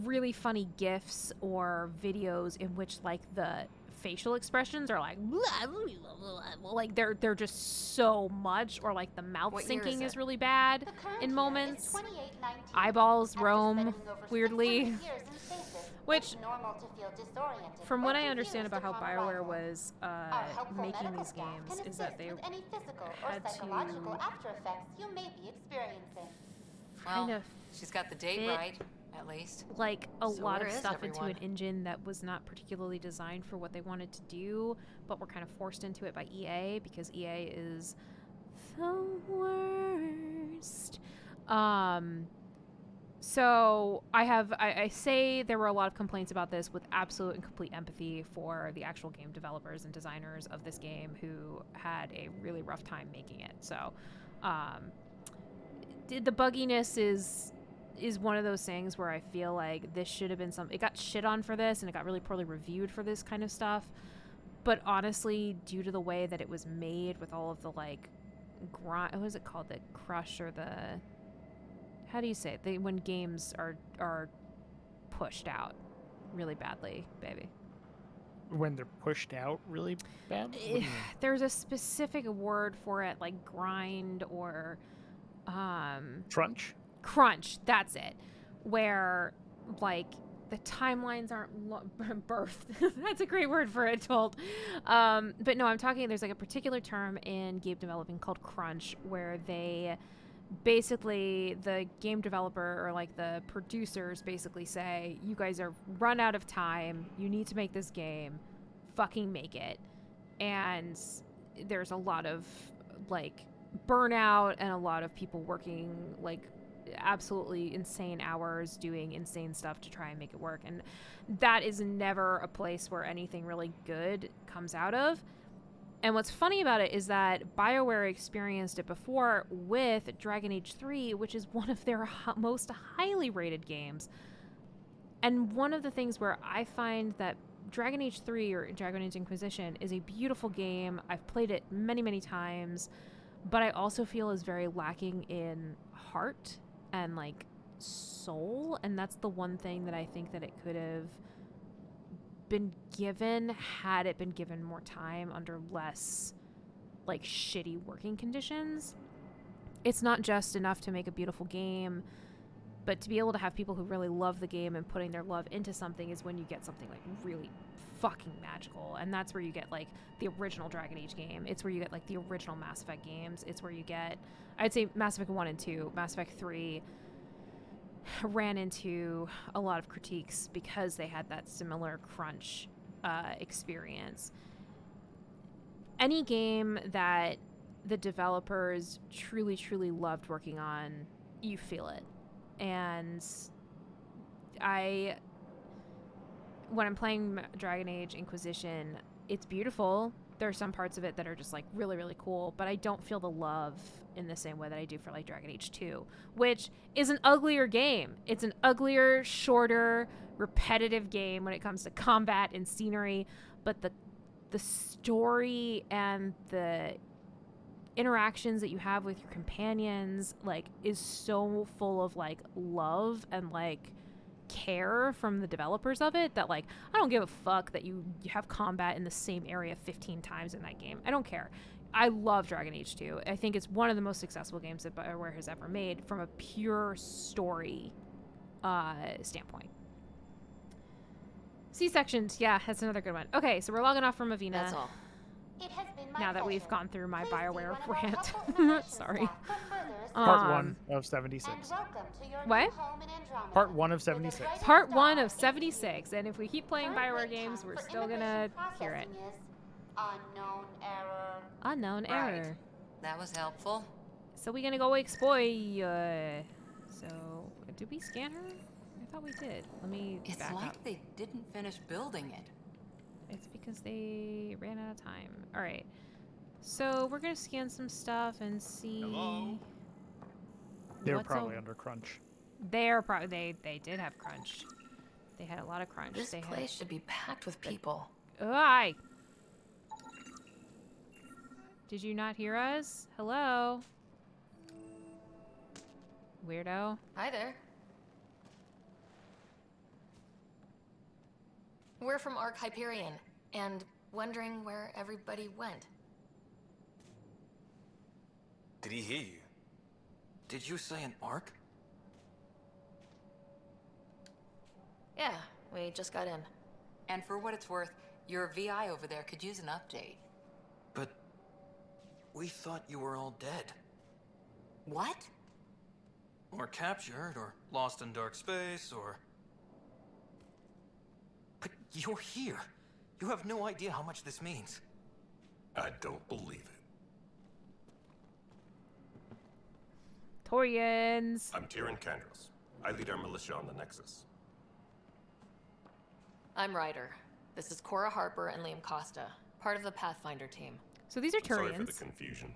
really funny GIFs or videos in which like the facial expressions are like blah, blah, blah, blah, blah. Like they're just so much, or like the mouth What year syncing is is it? really bad The current in year moments. is 2819. Eyeballs After roam spending over 600 weirdly. years in stasis, Which, it's normal to feel disoriented from or what I understand confused about how upon BioWare arrival. was Our helpful making medical these staff games can is that assist they with any physical or had psychological to after effects you may be experiencing. Well, kind of she's got the date fit right, at least. like a So lot where of is stuff into an everyone? engine that was not particularly designed for what they wanted to do, but were kind of forced into it by EA because EA is the worst. So I say there were a lot of complaints about this with absolute and complete empathy for the actual game developers and designers of this game who had a really rough time making it. So the bugginess is one of those things where I feel like this should have been it got shit on for this, and it got really poorly reviewed for this kind of stuff. But honestly, due to the way that it was made with all of the like what is it called, the crush or the, how do you say it? When games are pushed out really badly, baby. When they're pushed out really bad? What do you mean? There's a specific word for it, like grind or crunch, that's it, where like the timelines aren't birthed. That's a great word for it, told. But no, I'm talking, there's like a particular term in game development called crunch, where they basically, the game developer or like the producers basically say, you guys are run out of time, you need to make this game, fucking make it. And there's a lot of like burnout and a lot of people working like absolutely insane hours doing insane stuff to try and make it work, and that is never a place where anything really good comes out of. And what's funny about it is that BioWare experienced it before with Dragon Age 3, which is one of their most highly rated games. And one of the things where I find that Dragon Age 3 or Dragon Age Inquisition is a beautiful game. I've played it many, many times, but I also feel is very lacking in heart and like soul. And that's the one thing that I think that it could have been given had it been given more time under less like shitty working conditions. It's not just enough to make a beautiful game, but to be able to have people who really love the game and putting their love into something is when you get something like really fucking magical. And that's where you get like the original Dragon Age game. It's where you get like the original Mass Effect games. It's where you get, I'd say, Mass Effect 1 and 2. Mass Effect 3 ran into a lot of critiques because they had that similar crunch experience. Any game that the developers truly, truly loved working on, you feel it. And when I'm playing Dragon Age Inquisition, it's beautiful. There are some parts of it that are just like really, really cool, but I don't feel the love in the same way that I do for like Dragon Age 2, which is an uglier game. It's an uglier, shorter, repetitive game when it comes to combat and scenery, but the story and the interactions that you have with your companions like is so full of like love and like care from the developers of it that like I don't give a fuck that you have combat in the same area 15 times in that game. I don't care. I love Dragon Age 2. I think it's one of the most successful games that BioWare has ever made from a pure story standpoint. C-sections, yeah, that's another good one. Okay, so we're logging off from Avina. That's all. It has been my Now that pleasure. we've gone through my Please BioWare see one of our rant. helpful immersion Sorry. staff for further Part assistance. 1 of 76. And welcome to your What? new home in Andromeda. Part 1 of 76. Part 1 of 76, and if we keep playing BioWare games, we're still gonna hear it. Unknown error. Unknown Right. error. That was helpful. So we're gonna go exploit. So, did we scan her? I thought we did. Let me It's back like up. they didn't finish building it. It's because they ran out of time. All right. So we're gonna scan some stuff and see. Hello? They were what's probably o- under crunch. They're probably they did have crunch. They had a lot of crunch. This they place should be packed with people. Aye. Did you not hear us? Hello? Weirdo. Hi there. We're from Ark Hyperion, and wondering where everybody went. Did he hear you? Did you say an arc? Yeah, we just got in. And for what it's worth, your VI over there could use an update. But we thought you were all dead. What? Or captured, or lost in dark space, or... But you're here. You have no idea how much this means. I don't believe it. Torians. I'm Tyrion Kandros. I lead our militia on the Nexus. I'm Ryder. This is Cora Harper and Liam Costa, part of the Pathfinder team. So these are I'm sorry for the Turians. confusion.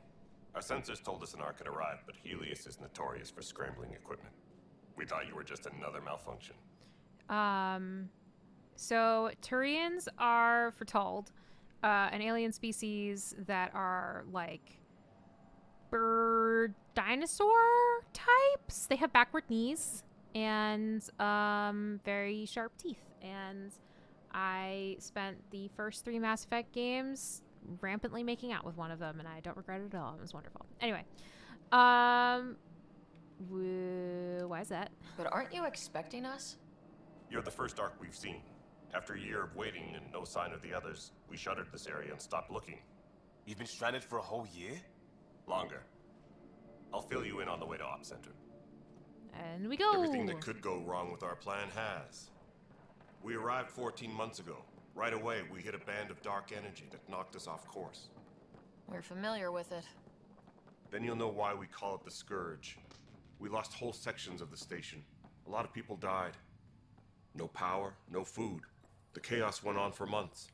Our sensors told us an Ark had arrived, but Helios is notorious for scrambling equipment. We thought you were just another malfunction. So Turians are foretold, an alien species that are like bird dinosaur types. They have backward knees and very sharp teeth. And I spent the first 3 Mass Effect games rampantly making out with one of them, and I don't regret it at all. It was wonderful. Anyway, why is that? But aren't you expecting us? You're the first Ark we've seen. After a year of waiting and no sign of the others, we shuttered this area and stopped looking. You've been stranded for a whole year? Longer. I'll fill you in on the way to Op Center. And we go. Everything that could go wrong with our plan has. We arrived 14 months ago. Right away, we hit a band of dark energy that knocked us off course. We're familiar with it. Then you'll know why we call it the Scourge. We lost whole sections of the station. A lot of people died. No power, no food. The chaos went on for months.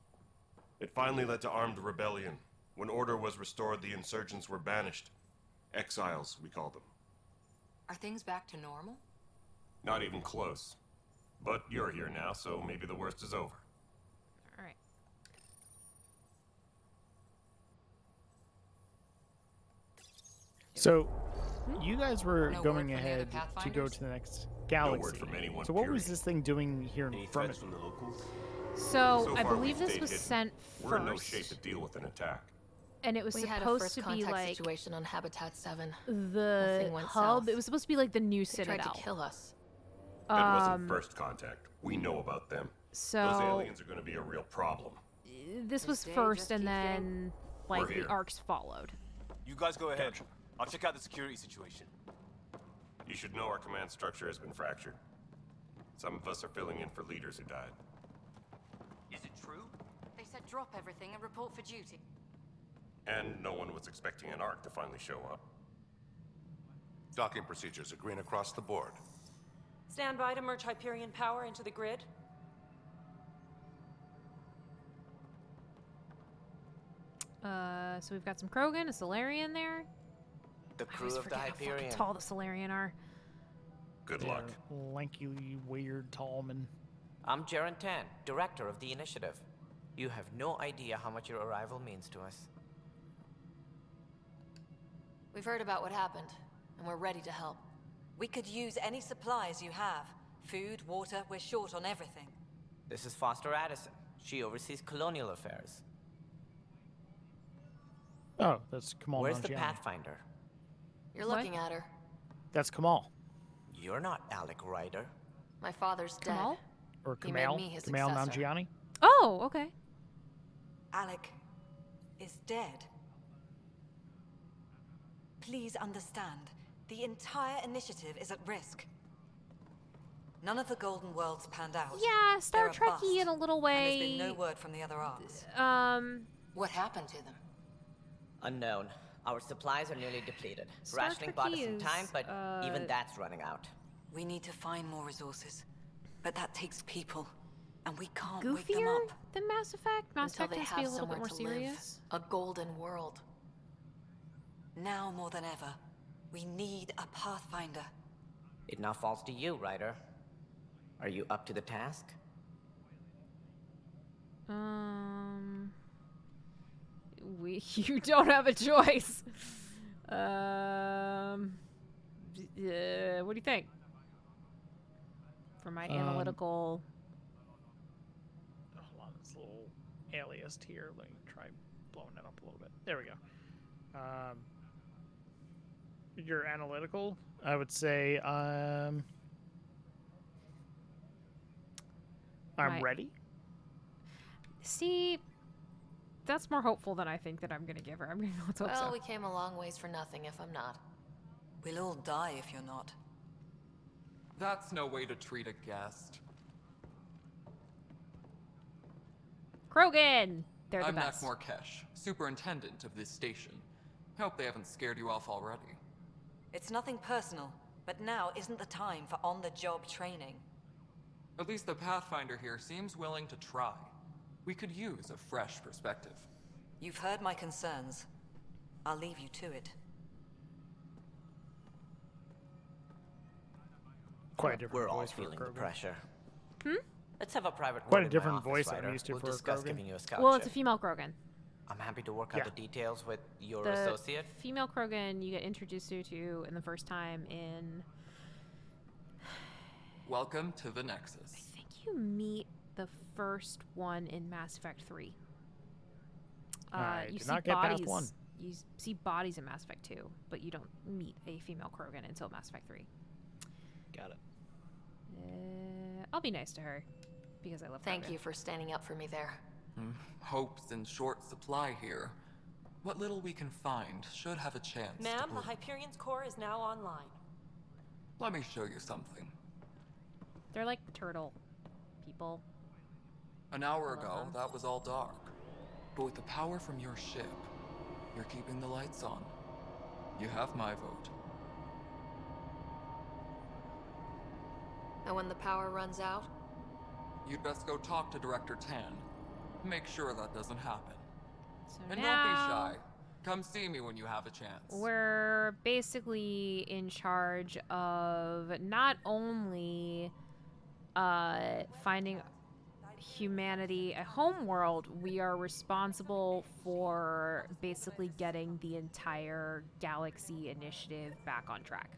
It finally led to armed rebellion. When order was restored, the insurgents were banished. Exiles, we call them. Are things back to normal? Not even close. But you're here now, so maybe the worst is over. All right. So, you guys were No word going from the other ahead to go Pathfinders? to the next galaxy. No word from anyone, So what was period. this thing doing here in Any front threats of from the locals? So I far, believe we've this stayed was hidden. sent We're in no first, shape to deal with an attack. and it was We had a supposed first to be contact like situation on Habitat 7. the Nothing went hub. south. It was supposed to be like the new They Citadel. tried to kill us. That wasn't first contact. We know about them. Those So aliens are going to be a real problem. this was day first, just and keeps then like We're the here. arcs followed. You guys go ahead. I'll check out the security situation. You should know our command structure has been fractured. Some of us are filling in for leaders who died. Is it true? They said drop everything and report for duty. And no one was expecting an Ark to finally show up. Docking procedures are green across the board. Stand by to merge Hyperion power into the grid. So we've got some Krogan, a Solarian there. The I crew always of the forget how fucking Hyperion. tall the Solarian are. Good luck. Lanky, weird, tall man. I'm Jaren Tan, director of the initiative. You have no idea how much your arrival means to us. We've heard about what happened, and we're ready to help. We could use any supplies you have. Food, water, we're short on everything. This is Foster Addison. She oversees colonial affairs. Oh, that's Kamal Where's the Nanjiani. Pathfinder? You're What? looking at her. That's Kamal. You're not Alec Ryder. My father's Kamal? dead. Or He made Kamal. me his Kamal successor. Nanjiani. Oh, okay. Alec is dead. Please understand, the entire initiative is at risk. None of the Golden Worlds panned out. Yeah, Star They're a Trek-y bust, in a little And way. there's been no word from the other arcs. What happened to them? Unknown. Our supplies are nearly depleted. Star Rationing bought us Trek-y some is, time, but even that's running out. We need to find more resources, but that takes people, and we can't wake them Goofier up. than Mass Effect? Mass Until Effect they has to be a have little bit somewhere more to live. serious. A golden world. Now more than ever, we need a Pathfinder. It now falls to you, Ryder. Are you up to the task? You don't have a choice. What do you think? For my analytical. Hold on, this little alias here. Let me try blowing that up a little bit. There we go. Your analytical, I would say, I'm ready. See, that's more hopeful than I think that I'm gonna give her. I'm gonna let's hope Well, so. we came a long ways for nothing if I'm not. We'll all die if you're not. That's no way to treat a guest. Krogan! They're the I'm best. Mac Morkesh, superintendent of this station. Hope they haven't scared you off already. It's nothing personal, but now isn't the time for on-the-job training. At least the Pathfinder here seems willing to try. We could use a fresh perspective. You've heard my concerns. I'll leave you to it. Quite a different We're all voice for feeling the Krogan. pressure. Hmm? Let's have a private Quite word a in different my office, voice I'm Ryder. used to We'll for a discuss Krogan. giving you a scout Well, it's a ship. female Krogan. I'm happy to work out the details with your The associate. female Krogan you get introduced to in the first time in. Welcome to the Nexus. I think you meet the first one in Mass Effect 3. I You did see not get bodies. past 1. You see bodies in Mass Effect 2, but you don't meet a female Krogan until Mass Effect 3. Got it. I'll be nice to her because I love. Thank Krogan. you for standing up for me there. Hope's in short supply here. What little we can find should have a chance to Ma'am, the prove. Hyperion's core is now online. Let me show you something. They're like turtle people. An hour ago, that was all dark. But with the power from your ship, you're keeping the lights on. You have my vote. And when the power runs out? You'd best go talk to Director Tan. Make sure that doesn't happen. So And now don't be shy. Come see me when you have a chance. we're basically in charge of not only finding humanity a home world, we are responsible for basically getting the entire Galaxy Initiative back on track.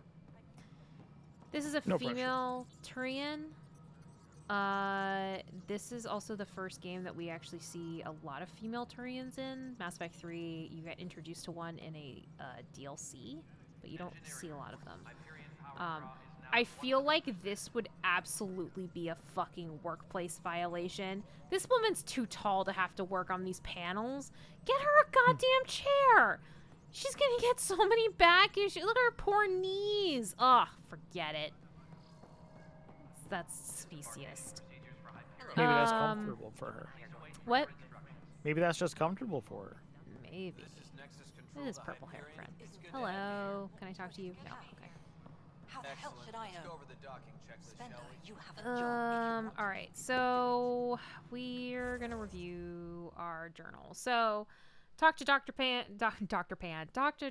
This is a No pressure. female Turian. This is also the first game that we actually see a lot of female Turians in. Mass Effect 3, you get introduced to one in a DLC, but you don't see a lot of them. I feel like this would absolutely be a fucking workplace violation. This woman's too tall to have to work on these panels. Get her a goddamn chair! She's gonna get so many back issues. Look at her poor knees. Ugh, forget it. That's speciest. Maybe that's comfortable for her. What? Maybe that's just comfortable for her. Maybe. It is purple hair, friend. Hello. Can I talk to you? No. Okay. How the hell should I know? Spender, you have a job. All right. So we're gonna review our journal. So, talk to Dr.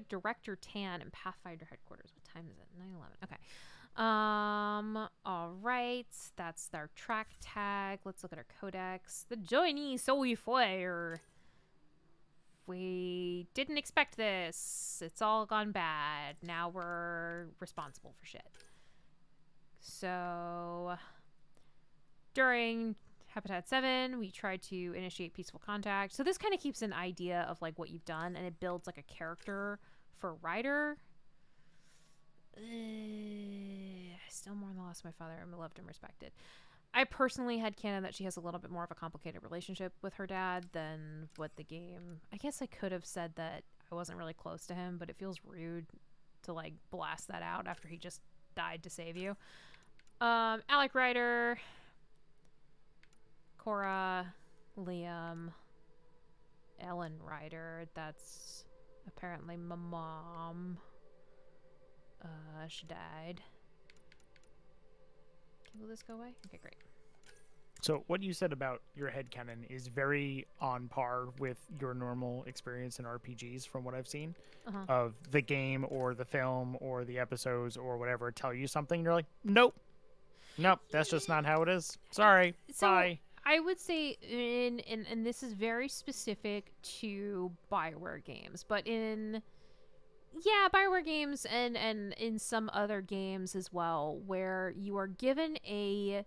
Director Tan in Pathfinder headquarters. What time is it? 9:11. Okay. All right. That's their track tag. Let's look at our codex. The journey so far. We didn't expect this. It's all gone bad. Now we're responsible for shit. So, during Habitat 7, we tried to initiate peaceful contact. So this kind of keeps an idea of like what you've done, and it builds like a character for Ryder. I still more than lost my father. I'm loved and respected. I personally had canon that she has a little bit more of a complicated relationship with her dad than what the game. I guess I could have said that I wasn't really close to him, but it feels rude to like blast that out after he just died to save you. Alec Ryder, Cora, Liam, Ellen Ryder. That's apparently my mom. She died. Will this go away? Okay, great. So what you said about your headcanon is very on par with your normal experience in RPGs from what I've seen. Of the game or the film or the episodes or whatever tell you something. You're like, nope. Nope, that's just not how it is. Sorry. So, bye. I would say and this is very specific to BioWare games, but BioWare games and in some other games as well, where you are given a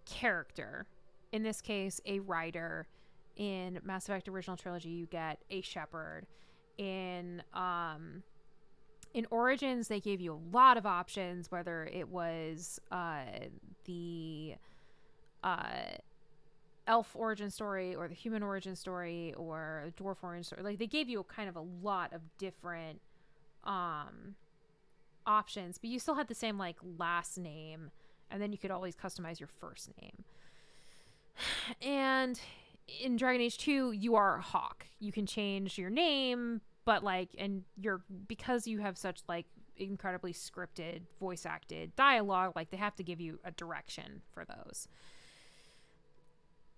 character, in this case a Ryder. In Mass Effect Original Trilogy you get a Shepard. In Origins they gave you a lot of options, whether it was the elf origin story or the human origin story or the dwarf origin story. Like, they gave you kind of a lot of different options, but you still had the same like last name, and then you could always customize your first name. And in Dragon Age 2 you are Hawk. You can change your name, but like, and because you have such like incredibly scripted voice acted dialogue, like they have to give you a direction for those.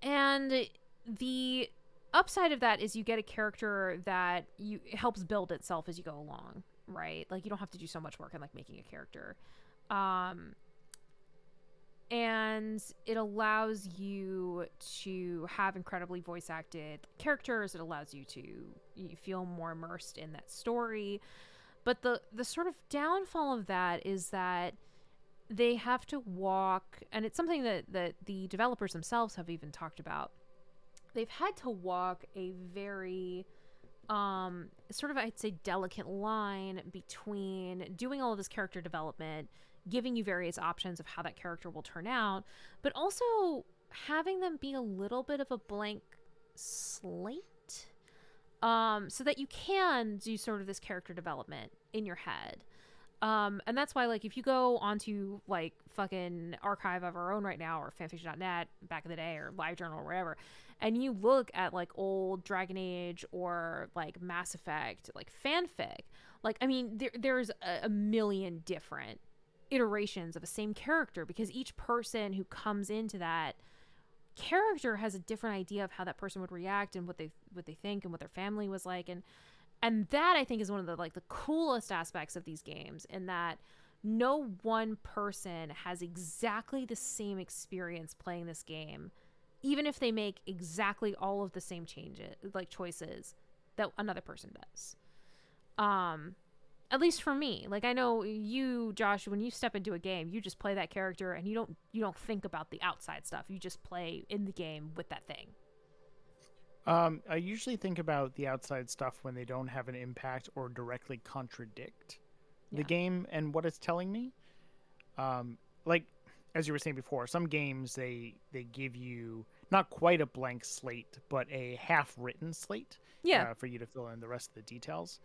And the upside of that is you get a character that it helps build itself as you go along, right? Like, you don't have to do so much work in like making a character. And it allows you to have incredibly voice acted characters. It allows you feel more immersed in that story. But the sort of downfall of that is that they have to walk, and it's something that the developers themselves have even talked about. They've had to walk a very sort of, I'd say, delicate line between doing all of this character development, giving you various options of how that character will turn out, but also having them be a little bit of a blank slate, so that you can do sort of this character development in your head. And that's why, like, if you go onto like fucking Archive of Our Own right now, or fanfiction.net back in the day, or LiveJournal or wherever, and you look at like old Dragon Age or like Mass Effect, like fanfic, like, I mean, there's a million different iterations of the same character, because each person who comes into that character has a different idea of how that person would react and what they think and what their family was like, and that I think is one of the like the coolest aspects of these games, in that no one person has exactly the same experience playing this game, even if they make exactly all of the same choices that another person does. At least for me, like, I know you, Josh, when you step into a game, you just play that character and you don't think about the outside stuff. You just play in the game with that thing. I usually think about the outside stuff when they don't have an impact or directly contradict the game and what it's telling me. Like, as you were saying before, some games, they give you not quite a blank slate, but a half-written slate for you to fill in the rest of the details.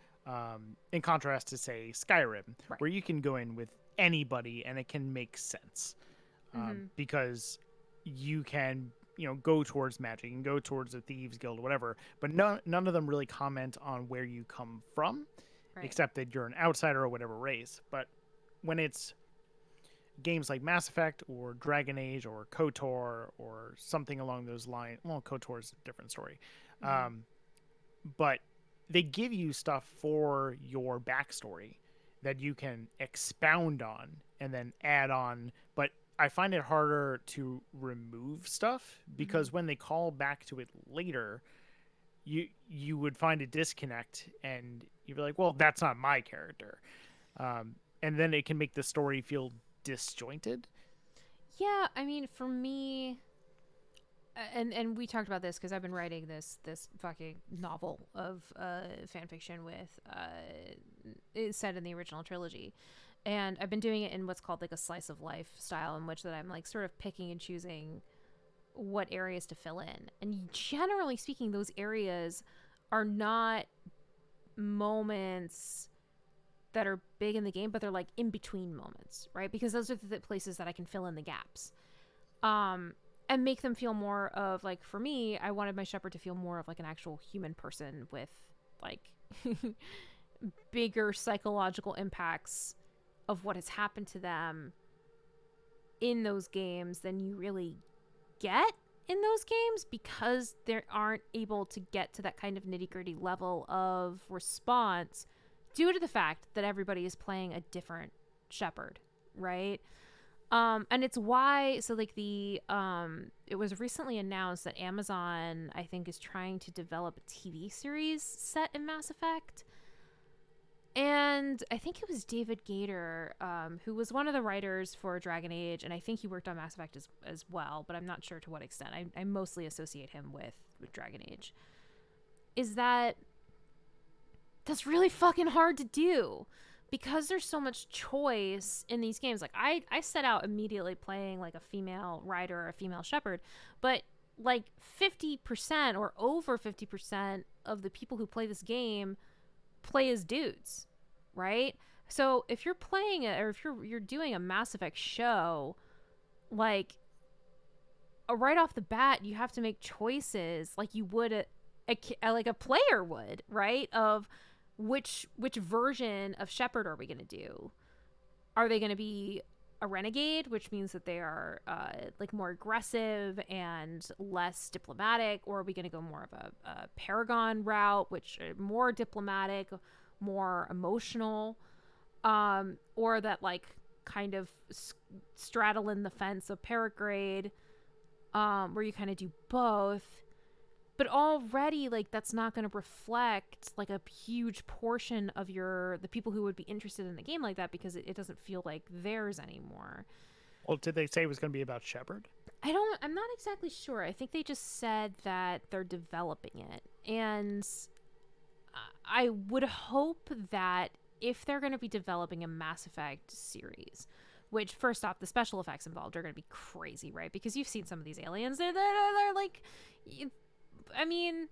In contrast to, say, Skyrim, where you can go in with anybody and it can make sense. Because you can, go towards magic and go towards the Thieves Guild or whatever, but none of them really comment on where you come from, except that you're an outsider or whatever race. But when it's games like Mass Effect or Dragon Age or KOTOR or something along those lines, well, KOTOR is a different story, but they give you stuff for your backstory that you can expound on and then add on. But I find it harder to remove stuff, because when they call back to it later, you would find a disconnect and you'd be like, well, that's not my character. And then it can make the story feel disjointed. Yeah, I mean, for me, and we talked about this because I've been writing this fucking novel of fan fiction with is set in the original trilogy, and I've been doing it in what's called like a slice of life style, in which that I'm like sort of picking and choosing what areas to fill in. And generally speaking, those areas are not moments that are big in the game, but they're like in between moments, right? Because those are the places that I can fill in the gaps. And make them feel more of, like, for me, I wanted my Shepard to feel more of like an actual human person with like bigger psychological impacts of what has happened to them in those games than you really get in those games, because they aren't able to get to that kind of nitty-gritty level of response due to the fact that everybody is playing a different Shepard, right? And it's why, so like it was recently announced that Amazon, I think, is trying to develop a TV series set in Mass Effect. And I think it was David Gator, who was one of the writers for Dragon Age, and I think he worked on Mass Effect as well, but I'm not sure to what extent. I mostly associate him with Dragon Age. Is that's really fucking hard to do, because there's so much choice in these games. Like, I set out immediately playing like a female rider or a female Shepard, but like 50% or over 50% of the people who play this game play as dudes, right? So if you're playing it, or if you're doing a Mass Effect show, like right off the bat, you have to make choices like you would like a player would, right? Of which version of Shepard are we going to do? Are they going to be a renegade, which means that they are like more aggressive and less diplomatic, or are we going to go more of a Paragon route, which are more diplomatic, more emotional, or that like kind of straddle in the fence of Paragrade, where you kind of do both. But already, like, that's not going to reflect like a huge portion of the people who would be interested in the game like that, because it doesn't feel like theirs anymore. Well, did they say it was going to be about Shepard? I'm not exactly sure. I think they just said that they're developing it. And I would hope that if they're going to be developing a Mass Effect series, which, first off, the special effects involved are going to be crazy, right? Because you've seen some of these aliens. They're like... I mean,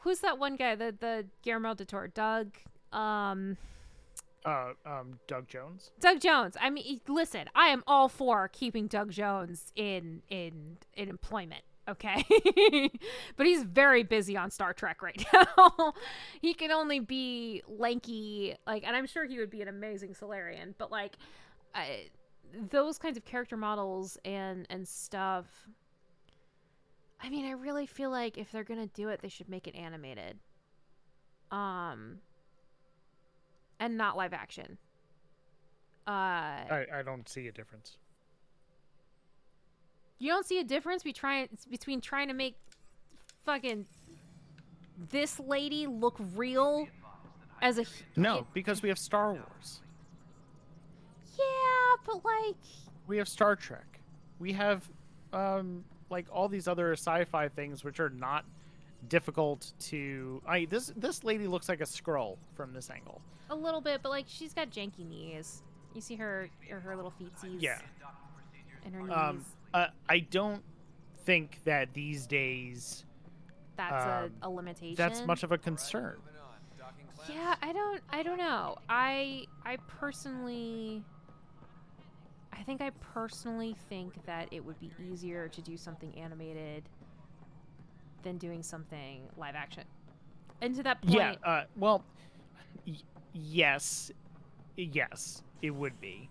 who's that one guy? The Guillermo del Toro, Doug Jones. Doug Jones. I mean, listen, I am all for keeping Doug Jones in employment. Okay. But he's very busy on Star Trek right now. He can only be lanky, like, and I'm sure he would be an amazing Solarian, but like those kinds of character models and stuff. I mean, I really feel like if they're going to do it, they should make it animated. And not live action. I don't see a difference. You don't see a difference between trying to make fucking this lady look real as a... No, because we have Star Wars. Yeah, but like... We have Star Trek. We have, like, all these other sci-fi things which are not difficult to... This lady looks like a Skrull from this angle. A little bit, but like, she's got janky knees. You see her little feetsies. Yeah. And her knees. I don't think that these days that's a limitation. That's much of a concern. Yeah, I don't know. I personally think that it would be easier to do something animated than doing something live action. And to that point, yeah, well, yes, it would be,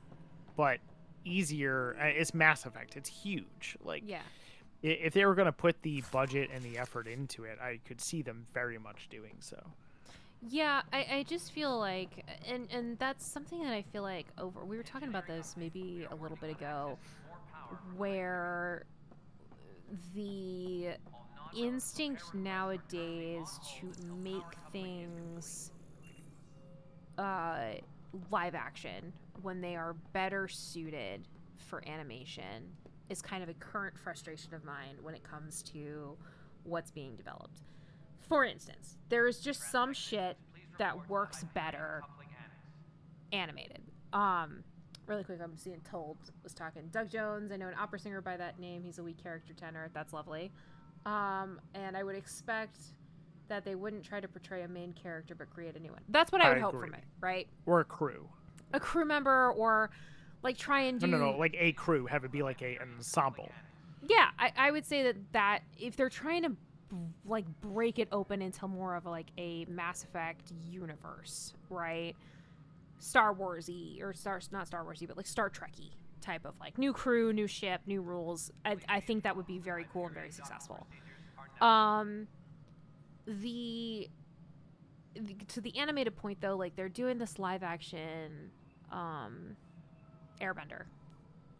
but easier. It's Mass Effect. It's huge. Like, yeah, if they were going to put the budget and the effort into it, I could see them very much doing so. Yeah, I just feel like, and that's something that I feel like we were talking about this maybe a little bit ago, where the instinct nowadays to make things live action when they are better suited for animation is kind of a current frustration of mine when it comes to what's being developed. For instance, there is just some shit that works better animated. Really quick, I'm seeing Told was talking. Doug Jones, I know an opera singer by that name. He's a weak character tenor. That's lovely. And I would expect that they wouldn't try to portray a main character but create a new one. That's what I would hope from it, right? Or a crew. A crew member, or like try and do... No, like a crew. Have it be like an ensemble. Yeah, I would say that if they're trying to like break it open into more of like a Mass Effect universe, right? Star Warsy, or not Star Warsy, but like Star Trekky type of like new crew, new ship, new rules. I think that would be very cool and very successful. To the animated point though, like they're doing this live action Airbender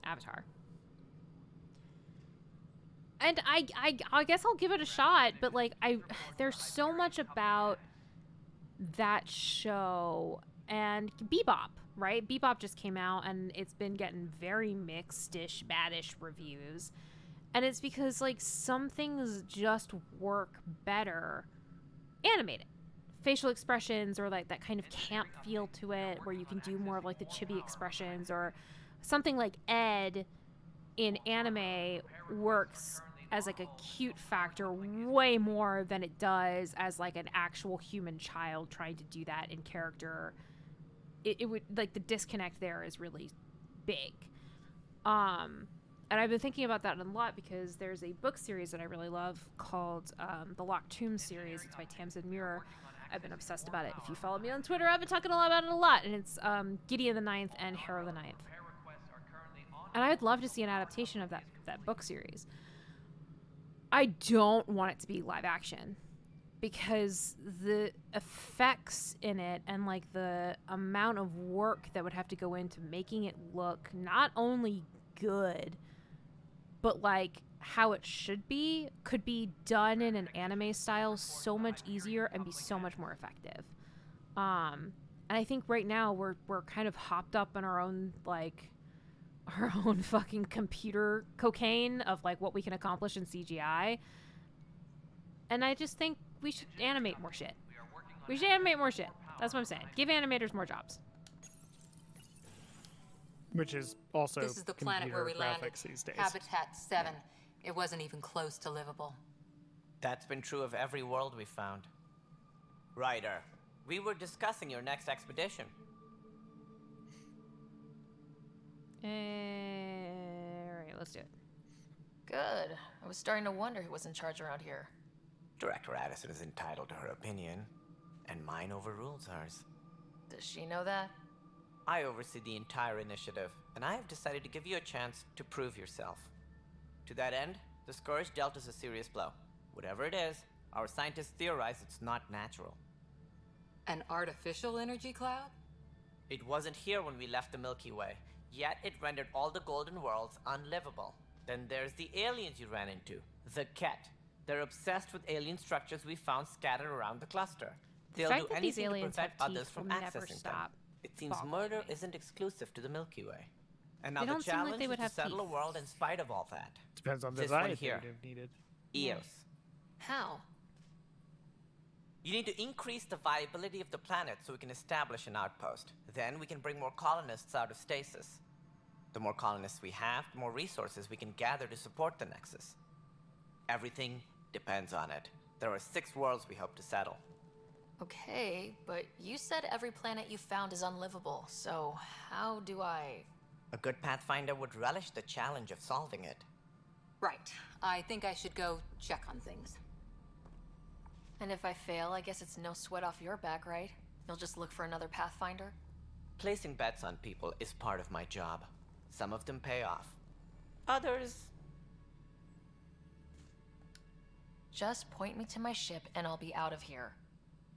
Avatar. And I guess I'll give it a shot, but like there's so much about that show and Bebop, right? Bebop just came out and it's been getting very mixed-ish, bad-ish reviews. And it's because like some things just work better animated. Facial expressions, or like that kind of camp feel to it where you can do more of like the chibi expressions, or something like Ed in anime works as like a cute factor way more than it does as like an actual human child trying to do that in character. It would, like, the disconnect there is really big. And I've been thinking about that a lot because there's a book series that I really love called the Locked Tomb series. It's by Tamsin Muir. I've been obsessed about it. If you follow me on Twitter, I've been talking a lot about it a lot. And it's Gideon the Ninth and Harrow the Ninth. And I would love to see an adaptation of that book series. I don't want it to be live action because the effects in it and like the amount of work that would have to go into making it look not only good, but like how it should be, could be done in an anime style so much easier and be so much more effective. And I think right now we're kind of hopped up in our own fucking computer cocaine of like what we can accomplish in CGI. And I just think we should animate more shit. We should animate more shit. That's what I'm saying. Give animators more jobs. Which is also This is the planet where we landed. These days. Habitat 7. It wasn't even close to livable. That's been true of every world we found. Ryder, we were discussing your next expedition. Alright, let's do it. Good. I was starting to wonder who was in charge around here. Director Addison is entitled to her opinion, and mine overrules hers. Does she know that? I oversee the entire initiative, and I have decided to give you a chance to prove yourself. To that end, the Scourge dealt us a serious blow. Whatever it is, our scientists theorize it's not natural. An artificial energy cloud? It wasn't here when we left the Milky Way, yet it rendered all the Golden Worlds unlivable. Then there's the aliens you ran into, the Ket. They're obsessed with alien structures we found scattered around the cluster. They'll do anything to prevent others from accessing them. It seems murder isn't exclusive to the Milky Way. And now the challenge is to settle a world in spite of all that. Depends on the this one diet here, needed. EOS. How? You need to increase the viability of the planet so we can establish an outpost. Then we can bring more colonists out of stasis. The more colonists we have, the more resources we can gather to support the Nexus. Everything depends on it. There are 6 worlds we hope to settle. Okay, but you said every planet you found is unlivable, so how do I... A good Pathfinder would relish the challenge of solving it. Right. I think I should go check on things. And if I fail, I guess it's no sweat off your back, right? You'll just look for another Pathfinder? Placing bets on people is part of my job. Some of them pay off. Others... Just point me to my ship and I'll be out of here.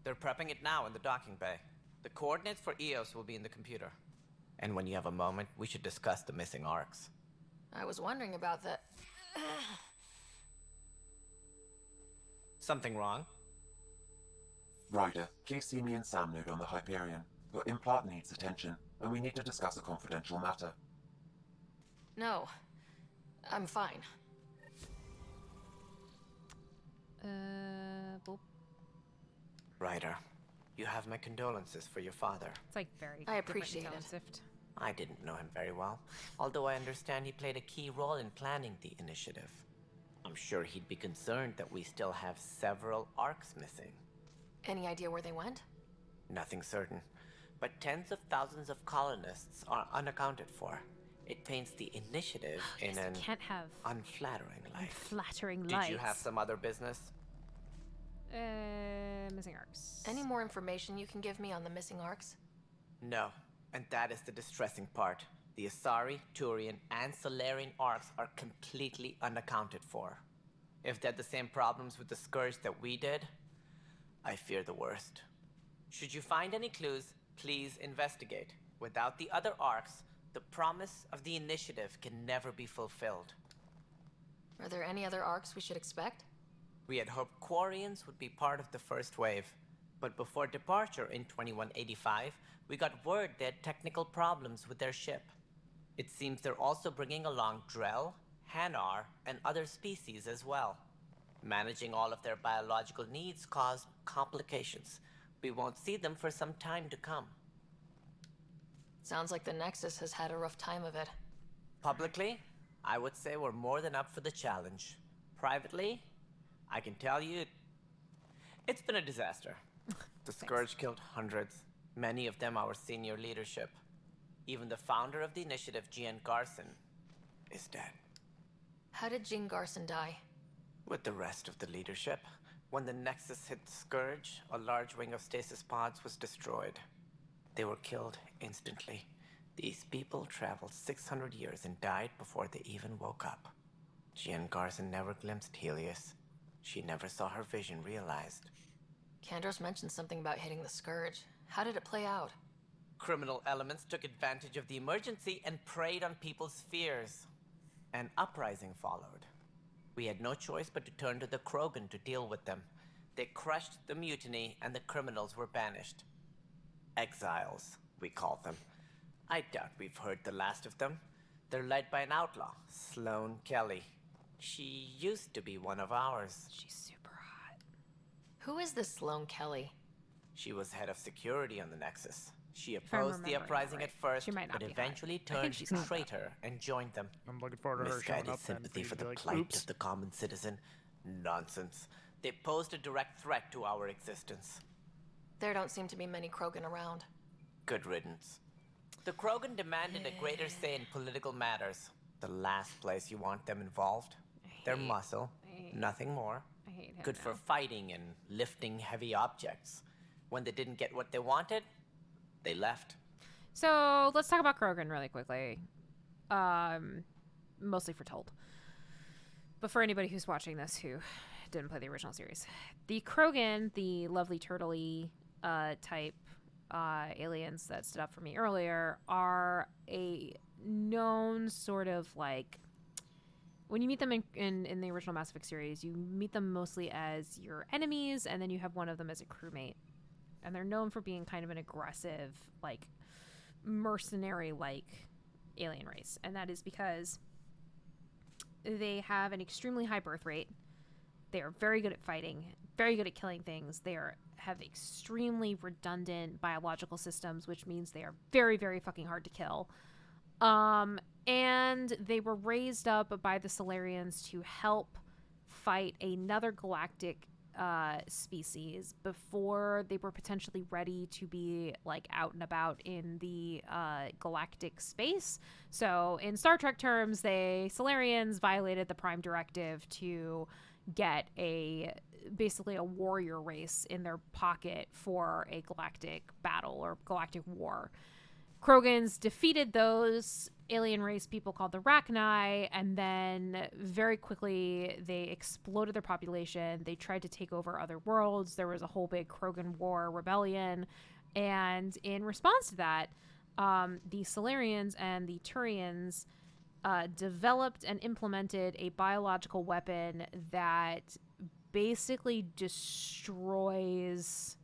They're prepping it now in the docking bay. The coordinates for EOS will be in the computer. And when you have a moment, we should discuss the missing arcs. I was wondering about that. Something wrong? Ryder, please see me and Sam Node on the Hyperion. Your implant needs attention, and we need to discuss a confidential matter. No. I'm fine. Boop. Ryder, you have my condolences for your father. It's like very I appreciate it. I didn't know him very well, although I understand he played a key role in planning the initiative. I'm sure he'd be concerned that we still have several arcs missing. Any idea where they went? Nothing certain, but tens of thousands of colonists are unaccounted for. It paints the initiative in an unflattering light. Unflattering light. Did you have some other business? Missing arcs. Any more information you can give me on the missing arcs? No, and that is the distressing part. The Asari, Turian, and Solarian arcs are completely unaccounted for. If they had the same problems with the Scourge that we did, I fear the worst. Should you find any clues, please investigate. Without the other arcs, the promise of the initiative can never be fulfilled. Are there any other arcs we should expect? We had hoped Quarians would be part of the first wave, but before departure in 2185, we got word they had technical problems with their ship. It seems they're also bringing along Drell, Hanar, and other species as well. Managing all of their biological needs caused complications. We won't see them for some time to come. Sounds like the Nexus has had a rough time of it. Publicly, I would say we're more than up for the challenge. Privately, I can tell you, it's been a disaster. The Scourge killed hundreds, many of them our senior leadership. Even the founder of the initiative, Jean Garson, is dead. How did Jean Garson die? With the rest of the leadership, when the Nexus hit the Scourge, a large wing of stasis pods was destroyed. They were killed instantly. These people traveled 600 years and died before they even woke up. Jean Garson never glimpsed Helios. She never saw her vision realized. Kandros mentioned something about hitting the Scourge. How did it play out? Criminal elements took advantage of the emergency and preyed on people's fears. An uprising followed. We had no choice but to turn to the Krogan to deal with them. They crushed the mutiny and the criminals were banished. Exiles, we call them. I doubt we've heard the last of them. They're led by an outlaw, Sloane Kelly. She used to be one of ours. She's super hot. Who is this Sloane Kelly? She was head of security on the Nexus. She opposed the uprising at first, but eventually turned traitor and joined them. I'm looking forward to her showing up then. Sympathy for the plight of the common citizen? Nonsense. They posed a direct threat to our existence. There don't seem to be many Krogan around. Good riddance. The Krogan demanded a greater say in political matters. The last place you want them involved. They're muscle, nothing more. I hate him Good now. for fighting and lifting heavy objects. When they didn't get what they wanted, they left. So let's talk about Krogan really quickly. Mostly for Told. But for anybody who's watching this who didn't play the original series. The Krogan, the lovely turtle-y type aliens that stood up for me earlier, are a known sort of like... When you meet them in the original Mass Effect series, you meet them mostly as your enemies, and then you have one of them as a crewmate. And they're known for being kind of an aggressive, like, mercenary-like alien race. And that is because they have an extremely high birth rate. They are very good at fighting, very good at killing things. They have extremely redundant biological systems, which means they are very, very fucking hard to kill. And they were raised up by the Solarians to help fight another galactic species before they were potentially ready to be like out and about in the galactic space. So in Star Trek terms, Solarians violated the Prime Directive to get basically a warrior race in their pocket for a galactic battle or galactic war. Krogans defeated those alien race people called the Rachni, and then very quickly they exploded their population. They tried to take over other worlds. There was a whole big Krogan war rebellion, and in response to that, the Solarians and the Turians developed and implemented a biological weapon that basically destroys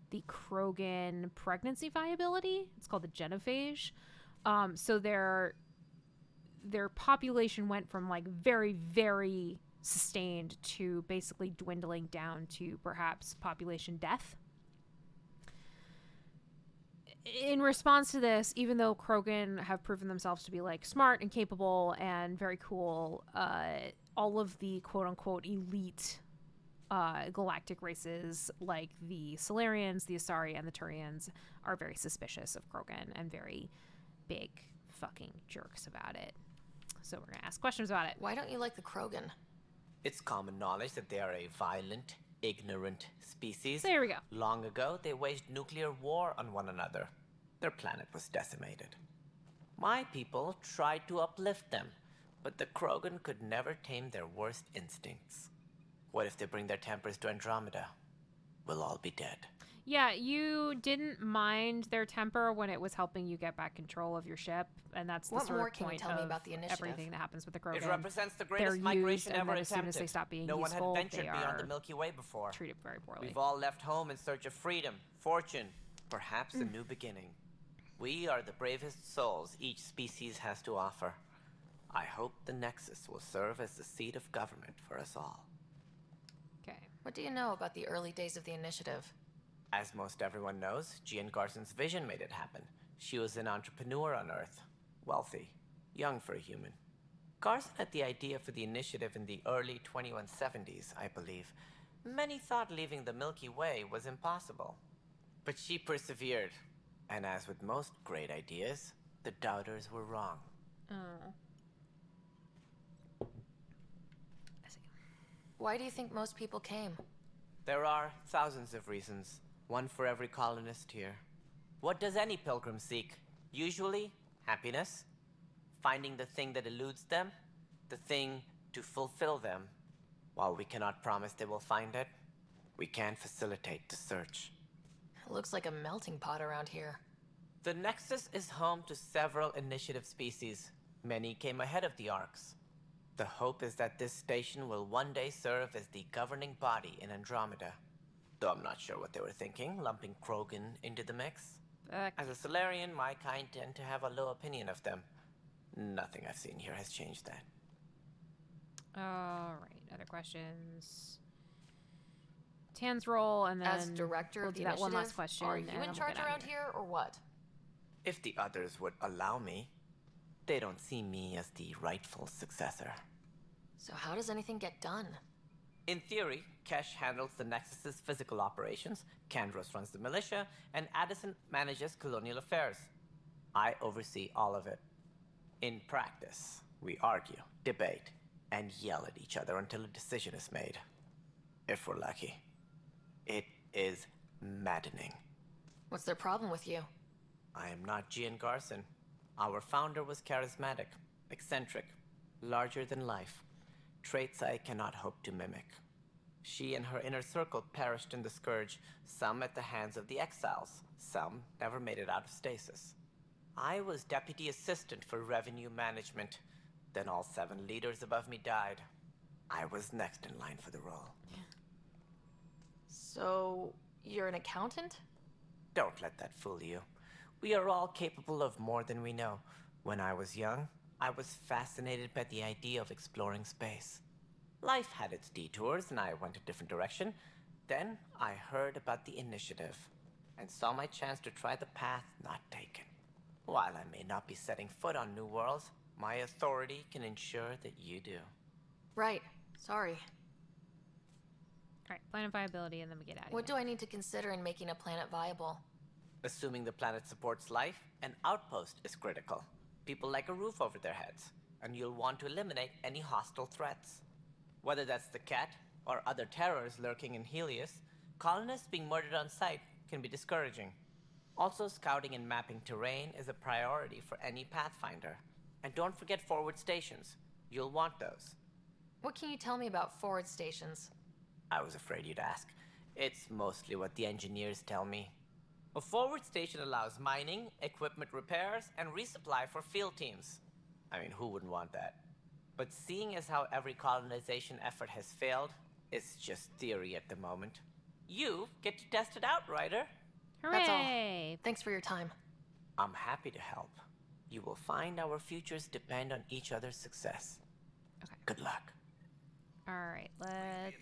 the Krogan pregnancy viability. It's called the genophage. So their population went from like very, very sustained to basically dwindling down to perhaps population death. In response to this, even though Krogan have proven themselves to be like smart and capable and very cool, all of the quote-unquote elite galactic races like the Solarians, the Asari, and the Turians are very suspicious of Krogan and very big fucking jerks about it. So we're gonna ask questions about it. Why don't you like the Krogan? It's common knowledge that they are a violent, ignorant species. There we go. Long ago, they waged nuclear war on one another. Their planet was decimated. My people tried to uplift them, but the Krogan could never tame their worst instincts. What if they bring their tempers to Andromeda? We'll all be dead. Yeah, you didn't mind their temper when it was helping you get back control of your ship, and that's the What sort more of can you point tell me of about the initiative? everything that happens with the Krogan. It represents the They're greatest used, migration and ever then as soon as attempted. they stop being no useful, one had ventured they beyond are the Milky Way before. treated very poorly. We've all left home in search of freedom, fortune, perhaps a new beginning. We are the bravest souls each species has to offer. I hope the Nexus will serve as the seat of government for us all. Okay. What do you know about the early days of the initiative? As most everyone knows, Gian Garson's vision made it happen. She was an entrepreneur on Earth. Wealthy. Young for a human. Garson had the idea for the initiative in the early 2170s, I believe. Many thought leaving the Milky Way was impossible. But she persevered. And as with most great ideas, the doubters were wrong. Oh. Why do you think most people came? There are thousands of reasons, one for every colonist here. What does any pilgrim seek? Usually, happiness, finding the thing that eludes them, the thing to fulfill them. While we cannot promise they will find it, we can facilitate the search. It looks like a melting pot around here. The Nexus is home to several initiative species. Many came ahead of the Arks. The hope is that this station will one day serve as the governing body in Andromeda. Though I'm not sure what they were thinking, lumping Krogan into the mix. As a Solarian, my kind tend to have a low opinion of them. Nothing I've seen here has changed that. All right. Other questions? Tan's role, and then As director we'll of the do that one last initiative, question. are and you then in we'll charge get out around of here, or what? If the others would allow me, they don't see me as the rightful successor. So how does anything get done? In theory, Kesh handles the Nexus's physical operations, Kandros runs the militia, and Addison manages colonial affairs. I oversee all of it. In practice, we argue, debate, and yell at each other until a decision is made. If we're lucky. It is maddening. What's their problem with you? I am not Gian Garson. Our founder was charismatic, eccentric, larger than life. Traits I cannot hope to mimic. She and her inner circle perished in the Scourge, some at the hands of the Exiles, some never made it out of stasis. I was deputy assistant for revenue management. Then all 7 leaders above me died. I was next in line for the role. So, you're an accountant? Don't let that fool you. We are all capable of more than we know. When I was young, I was fascinated by the idea of exploring space. Life had its detours, and I went a different direction. Then I heard about the initiative, and saw my chance to try the path not taken. While I may not be setting foot on new worlds, my authority can ensure that you do. Right. Sorry. Alright, planet viability, and then we get out of What here. do I need to consider in making a planet viable? Assuming the planet supports life, an outpost is critical. People like a roof over their heads, and you'll want to eliminate any hostile threats. Whether that's the cat or other terrors lurking in Helios, colonists being murdered on sight can be discouraging. Also, scouting and mapping terrain is a priority for any Pathfinder. And don't forget forward stations. You'll want those. What can you tell me about forward stations? I was afraid you'd ask. It's mostly what the engineers tell me. A forward station allows mining, equipment repairs, and resupply for field teams. I mean, who wouldn't want that? But seeing as how every colonization effort has failed, it's just theory at the moment. You get to test it out, Ryder. Hooray! That's all. Thanks for your time. I'm happy to help. You will find our futures depend on each other's success. Okay. Good luck. Alright, let's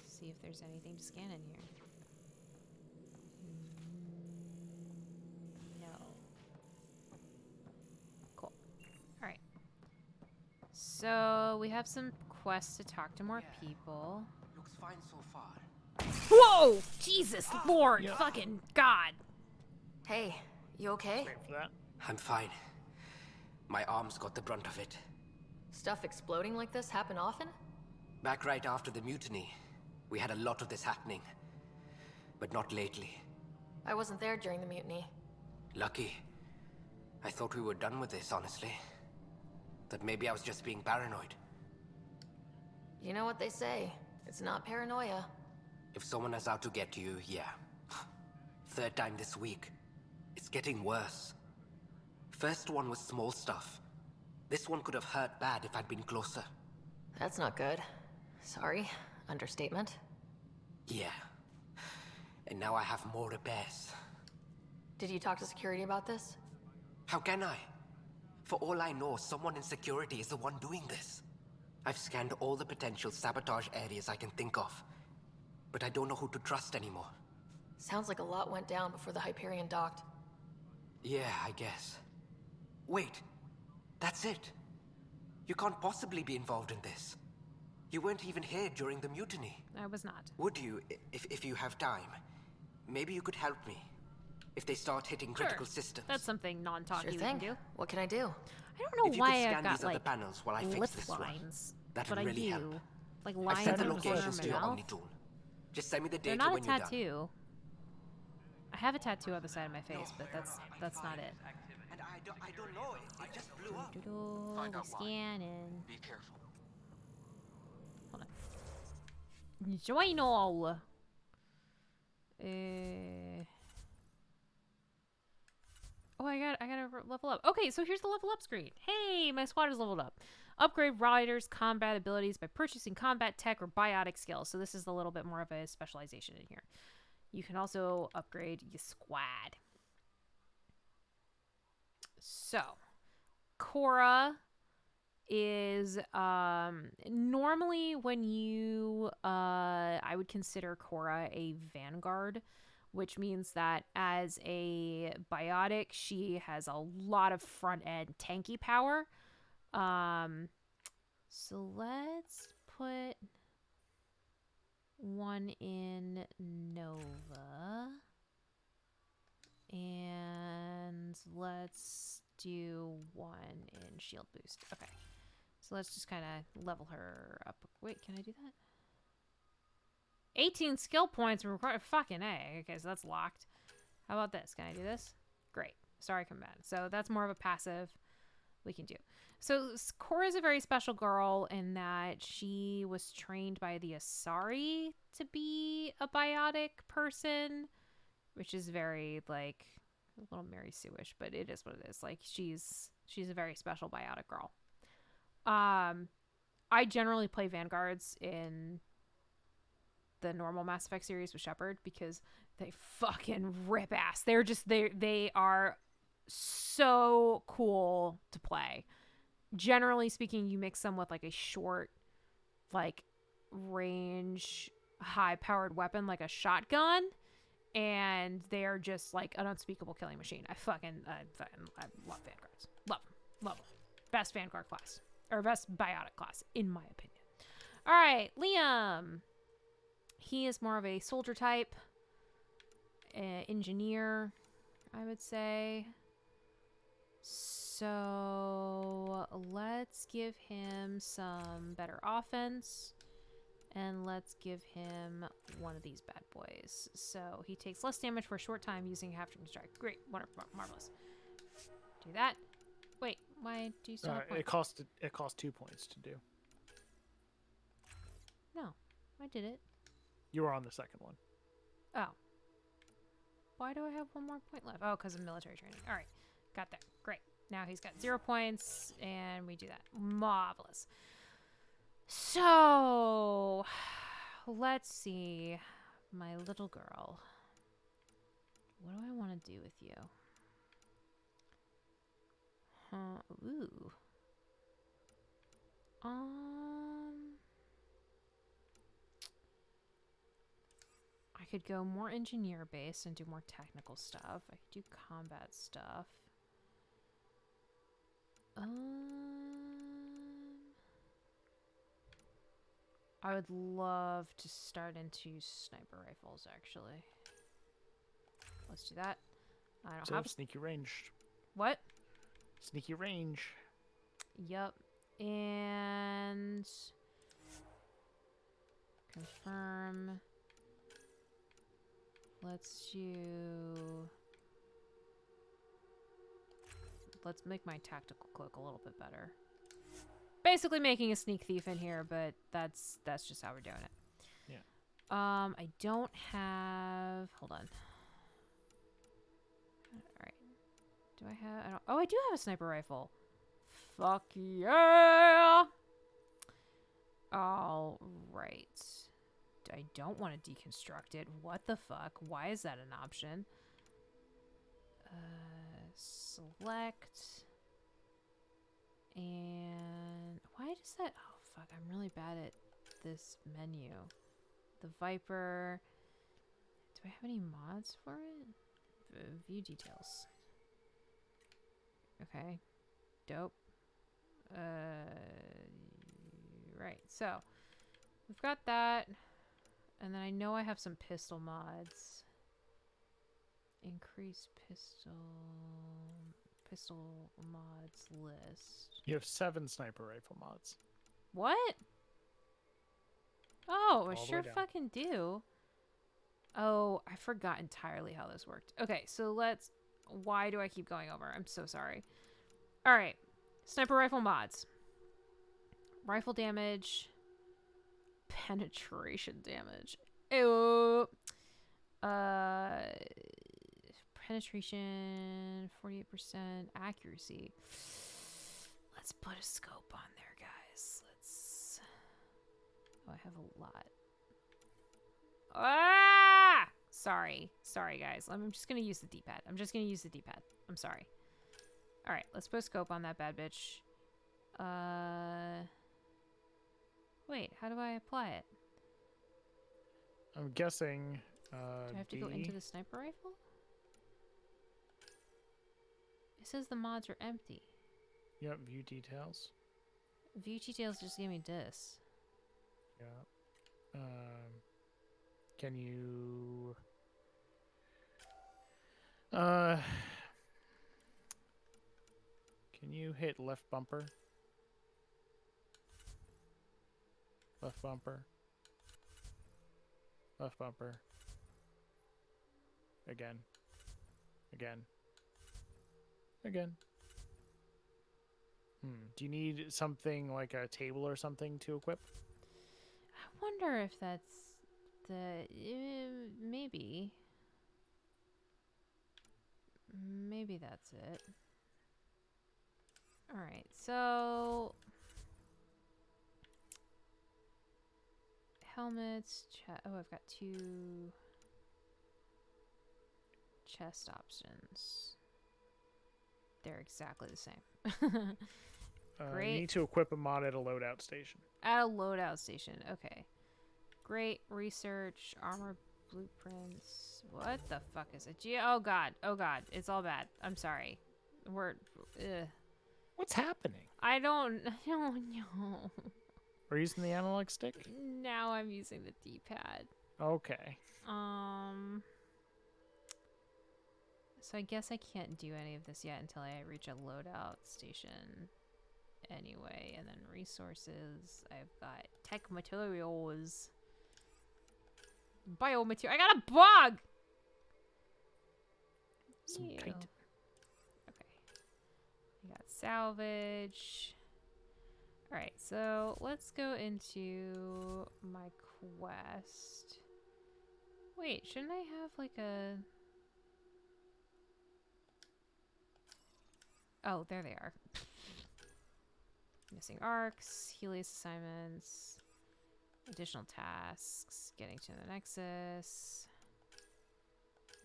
see if there's anything to scan in here. No. Cool. Alright. So, we have some quests to talk to more people. Looks fine so far. Whoa! Jesus Lord! Yeah. Fucking God! Hey, you okay? Wait for that. I'm fine. My arms got the brunt of it. Stuff exploding like this happen often? Back right after the mutiny, we had a lot of this happening. But not lately. I wasn't there during the mutiny. Lucky. I thought we were done with this, honestly. That maybe I was just being paranoid. You know what they say. It's not paranoia. If someone is out to get you, yeah. 3rd time this week. It's getting worse. First one was small stuff. This one could have hurt bad if I'd been closer. That's not good. Sorry. Understatement. Yeah. And now I have more repairs. Did you talk to security about this? How can I? For all I know, someone in security is the one doing this. I've scanned all the potential sabotage areas I can think of. But I don't know who to trust anymore. Sounds like a lot went down before the Hyperion docked. Yeah, I guess. Wait. That's it. You can't possibly be involved in this. You weren't even here during the mutiny. I was not. Would you, if you have time? Maybe you could help me. If they start hitting critical systems. That's something non-talky Sure we thing. can do. What can I do? I don't know If you why could I've scan got these other like panels while I fix lip this one, lines, that'd but really I do. help. Like I lines sent the in the corner locations of to my your mouth. Omni-tool. Just send me the They're data not a when you're done. tattoo. I have a tattoo on the side of my face, but that's not it. And I don't know. It just blew up. Find out scanning. Be careful. Hold on. Journal. Oh, I gotta level up. Okay, so here's the level up screen. Hey, my squad is leveled up. Upgrade riders' combat abilities by purchasing combat tech or biotic skills. So this is a little bit more of a specialization in here. You can also upgrade your squad. So, Cora is normally when you I would consider Cora a vanguard, which means that as a biotic she has a lot of front end tanky power. So let's put one in Nova, and let's do 1 in shield boost. Okay. So let's just kind of level her up. Wait, can I do that? 18 skill points required. Fucking A. Okay, so that's locked. How about this? Can I do this? Great. Sorry, combatant. So that's more of a passive we can do. So Cora is a very special girl in that she was trained by the Asari to be a biotic person, which is very, like, a little Mary Sue-ish, but it is what it is. Like, she's a very special biotic girl. I generally play Vanguards in the normal Mass Effect series with Shepard because they fucking rip ass. They are so cool to play. Generally speaking, you mix them with like a short, like, range, high-powered weapon like a shotgun, and they are just like an unspeakable killing machine. I love Vanguards. Love them. Best Vanguard class, or best biotic class, in my opinion. All right, Liam. He is more of a soldier type, engineer, I would say. So let's give him some better offense, and let's give him one of these bad boys. So he takes less damage for a short time using half-turn strike. Great, wonderful, marvelous. Do that. Wait, why do you still have points? It cost 2 points to do. No, I did it. You were on the second one. Oh. Why do I have 1 more point left? Oh, because of military training. All right. Got that. Great. Now he's got 0 points, and we do that. Marvelous. So, let's see. My little girl. What do I want to do with you? Ooh. I could go more engineer based and do more technical stuff. I could do combat stuff. I would love to start into sniper rifles, actually. Let's do that. I don't have sneaky range. What? Sneaky range. Yep. And confirm. Let's make my tactical cloak a little bit better. Basically making a sneak thief in here, but that's just how we're doing it. Yeah. I don't have. Hold on. All right. Do I have? I don't. Oh, I do have a sniper rifle. Fuck yeah! All right. I don't want to deconstruct it. What the fuck? Why is that an option? Select. And why does that? Oh, fuck. I'm really bad at this menu. The Viper. Do I have any mods for it? View details. Okay. Dope. Right. So, we've got that. And then I know I have some pistol mods. Increase pistol mods list. You have 7 sniper rifle mods. What? Oh, I All the sure way down. fucking do. Oh, I forgot entirely how this worked. Okay, so let's... Why do I keep going over? I'm so sorry. All right. Sniper rifle mods. Rifle damage. Penetration damage. Ew. Penetration, 48% accuracy. Let's put a scope on there, guys. Let's... Oh, I have a lot. Ah! Sorry, guys. I'm just gonna use the D-pad. I'm sorry. All right, let's put a scope on that bad bitch. Wait, how do I apply it? I'm guessing. Do I have to go into the sniper rifle? It says the mods are empty. Yep, view details. View details just gave me this. Yeah. Can you... you hit left bumper? Left bumper. Left bumper. Again. Again. Again. Do you need something like a table or something to equip? I wonder if that's the... maybe. Maybe that's it. Alright, so... helmets, oh, I've got 2 chest options. They're exactly the same. Great. You need to equip a mod at a loadout station. At a loadout station, okay. Great research, armor blueprints. What the fuck is it? Oh god, it's all bad. I'm sorry. What's happening? I don't know. We're using the analog stick? Now I'm using the D-pad. Okay. So I guess I can't do any of this yet until I reach a loadout station anyway. And then resources. I've got tech materials. Biomaterial. I got a bug! Some Ew. titan. Okay. I got salvage. Alright, so let's go into my quest. Wait, shouldn't I have like a... Oh, there they are. Missing arcs, Helios assignments, additional tasks, getting to the Nexus.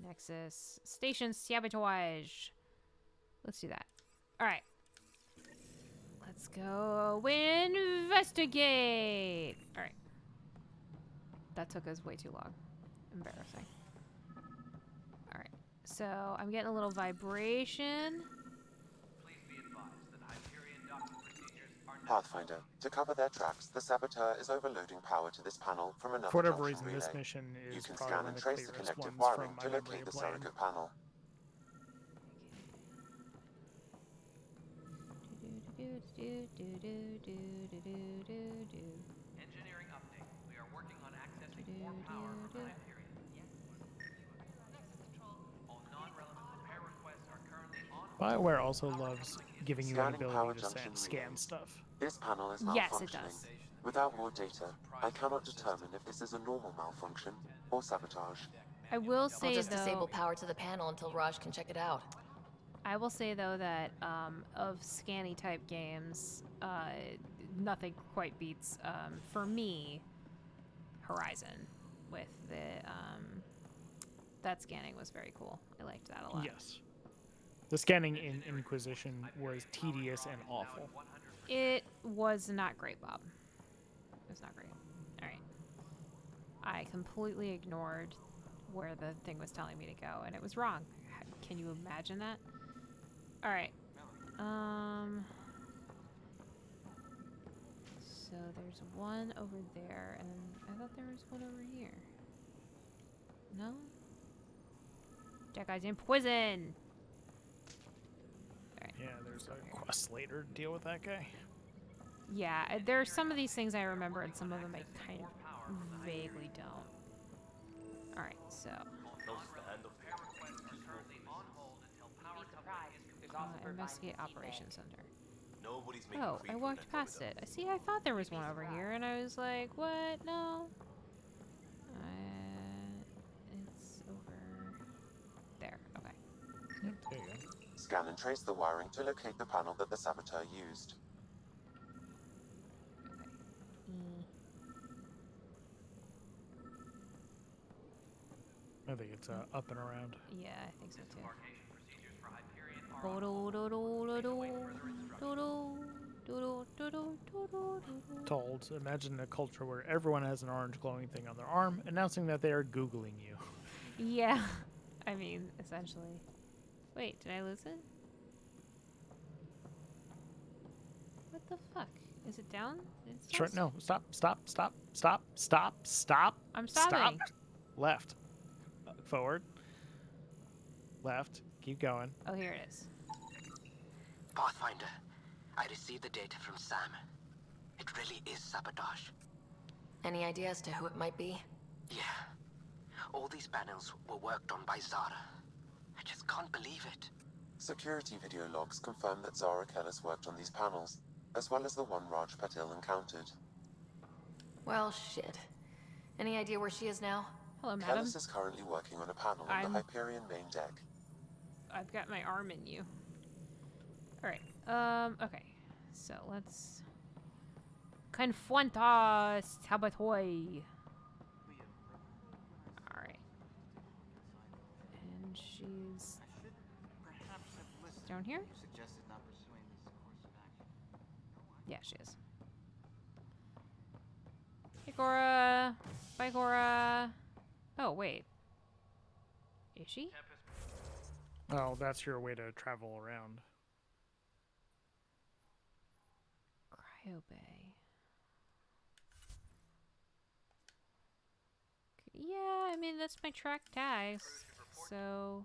Nexus. Station sabotage. Let's do that. Alright. Let's go investigate. Alright. That took us way too long. Embarrassing. Alright. So I'm getting a little vibration. Pathfinder, to cover their tracks, the saboteur is overloading power to this panel from another For whatever junction reason, relay. this mission You is can probably scan one and of the trace the clearest connective ones wiring from to my memory locate of the playing. surrogate panel. Engineering update. We are working on accessing more power from Hyperion. All non-relevant repair requests are currently on. BioWare also loves giving you an Scanning power ability to junction scan relays. stuff. This panel is Yes, it malfunctioning. does. Without more data, I cannot determine if this is a normal malfunction or sabotage. I will I'll say just though, disable power to the panel until Raj can check it out. I will say though that of scanny type games, nothing quite beats for me Horizon with the that scanning was very cool. I liked that a lot. Yes. The scanning in Inquisition was tedious and awful. It was not great, Bob. It was not great. All right. I completely ignored where the thing was telling me to go, and it was wrong. Can you imagine that? All right. So there's one over there, and I thought there was one over here. No? That guy's in prison! Alright. Yeah, there's a quest later to deal with that guy. Yeah, there are some of these things I remember, and some of them I kind of vaguely don't. Alright, so... investigate Operations Center. Nobody's Oh, I walked past it. I thought there was one over here, and I was like, what? No. It's over there. Okay. Yep, there you go. Scan and trace the wiring to locate the panel that the saboteur used. I think it's up and around. Yeah, I think so too. Told, imagine a culture where everyone has an orange glowing thing on their arm, announcing that they are Googling you. Yeah, I mean, essentially. Wait, did I lose it? What the fuck? Is it down? It's Sure, no, stop. I'm stopping. Stop. Left. Forward. Left. Keep going. Oh, here it is. Pathfinder, I received the data from Sam. It really is sabotage. Any idea as to who it might be? Yeah. All these panels were worked on by Zara. I just can't believe it. Security video logs confirm that Zara Kellis worked on these panels, as well as the one Raj Patil encountered. Well, shit. Any idea where she is now? Hello, madam. Kellis is currently working on a panel on the Hyperion main deck. I've got my arm in you. Alright, okay. So let's... Confront us, Sabotoy. Alright. And she's... down here? Yeah, she is. Hey, Cora. Bye, Cora. Oh, wait. Is she? Oh, that's your way to travel around. Cryo Bay. Yeah, I mean, that's my track tags. So...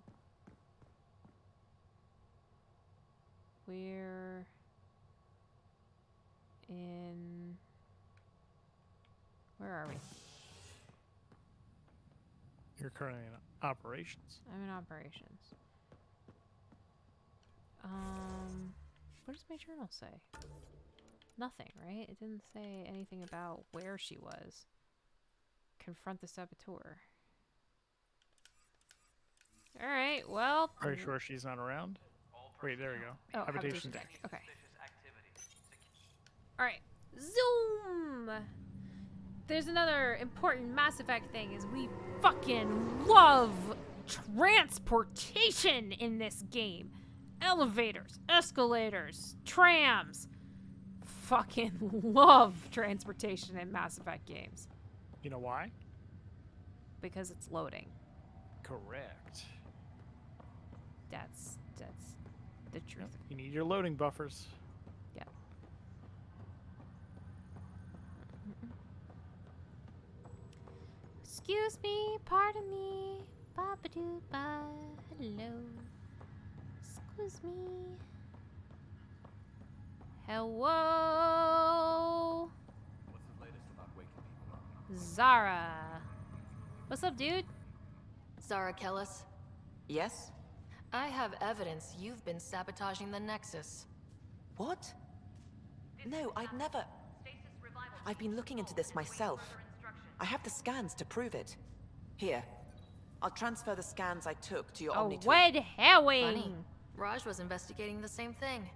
we're... in... Where are we? You're currently in operations. I'm in operations. What does my journal say? Nothing, right? It didn't say anything about where she was. Confront the saboteur. Alright, well... Are you sure she's not around? Wait, there we go. Oh, habitation deck. Okay. Alright. Zoom! There's another important Mass Effect thing is we fucking love transportation in this game. Elevators, escalators, trams. Fucking love transportation in Mass Effect games. You know why? Because it's loading. Correct. That's the truth. Yep. You need your loading buffers. Yeah. Excuse me, pardon me. Ba-ba-doo-ba. Hello. Excuse me. Hello. What's the latest about waking people up? Zara. What's up, dude? Zara Kellis? Yes? I have evidence you've been sabotaging the Nexus. What? No, I'd never... I've been looking into this myself. I have the scans to prove it. Here. I'll transfer the scans I took to your Oh, Omnitool. red herring. Funny. Raj was investigating the same thing,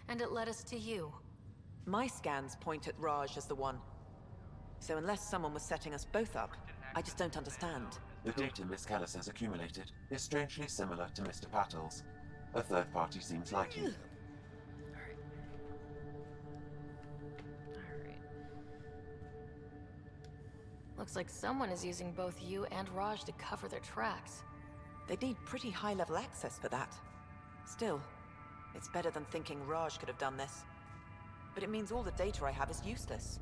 and it led us to you. My scans point at Raj as the one. So unless someone was setting us both up, I just don't understand. The data Miss Kellis has accumulated is strangely similar to Mr. Patil's. A third party seems likely. Looks like someone is using both you and Raj to cover their tracks. They need pretty high-level access for that. Still, it's better than thinking Raj could have done this. But it means all the data I have is useless.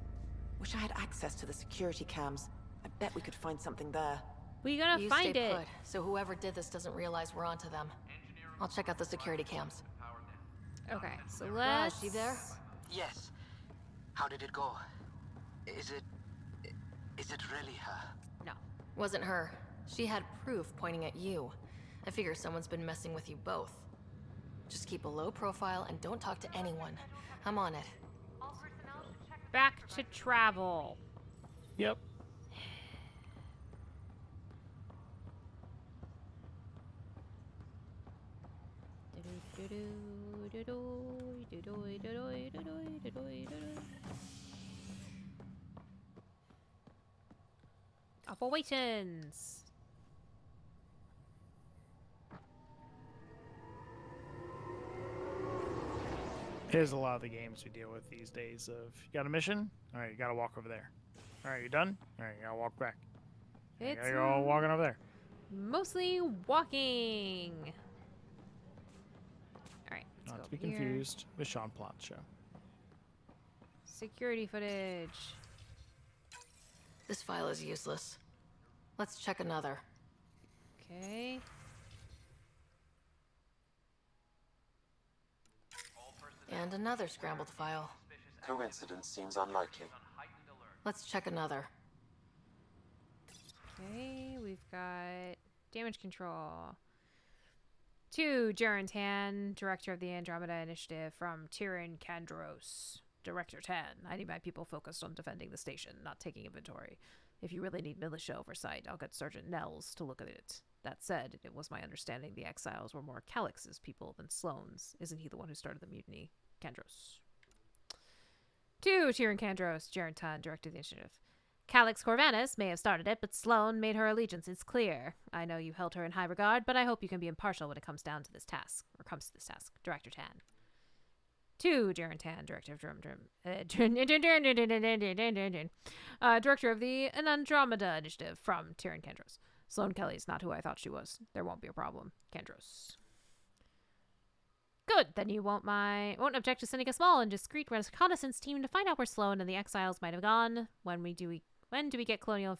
Wish I had access to the security cams. I bet we could find something there. We gonna You find stay it. put, so whoever did this doesn't realize we're onto them. I'll check out the security cams. Okay, so Raj, let's... you there? Yes. How did it go? Is it really her? No. Wasn't her. She had proof pointing at you. I figure someone's been messing with you both. Just keep a low profile and don't talk to anyone. I'm on it. Back to travel. Yep. Operations. Here's a lot of the games we deal with these days of, you got a mission? Alright, you gotta walk over there. Alright, you done? Alright, you gotta walk back. You It's gotta go walking over there. mostly walking. Alright, let's Not go to be over here. confused with Sean Platt's show. Security footage. This file is useless. Let's check another. Okay. And another scrambled file. Coincidence seems unlikely. Let's check another. Okay, we've got damage control. To Jaren Tan, director of the Andromeda Initiative, from Tyrion Kandros. Director Tan, I need my people focused on defending the station, not taking inventory. If you really need militia oversight, I'll get Sergeant Nels to look at it. That said, it was my understanding the exiles were more Calix's people than Sloane's. Isn't he the one who started the mutiny? Kandros. To Tyrion Kandros, Jaren Tan, director of the Initiative. Calix Corvanus may have started it, but Sloane made her allegiances clear. I know you held her in high regard, but I hope you can be impartial when it comes to this task. Director Tan. To Jaren Tan, director of director of the Andromeda Initiative, from Tyrion Kandros. Sloane Kelly's not who I thought she was. There won't be a problem. Kandros. Good. Then you won't object to sending a small and discreet reconnaissance team to find out where Sloane and the exiles might have gone. When we do get colonial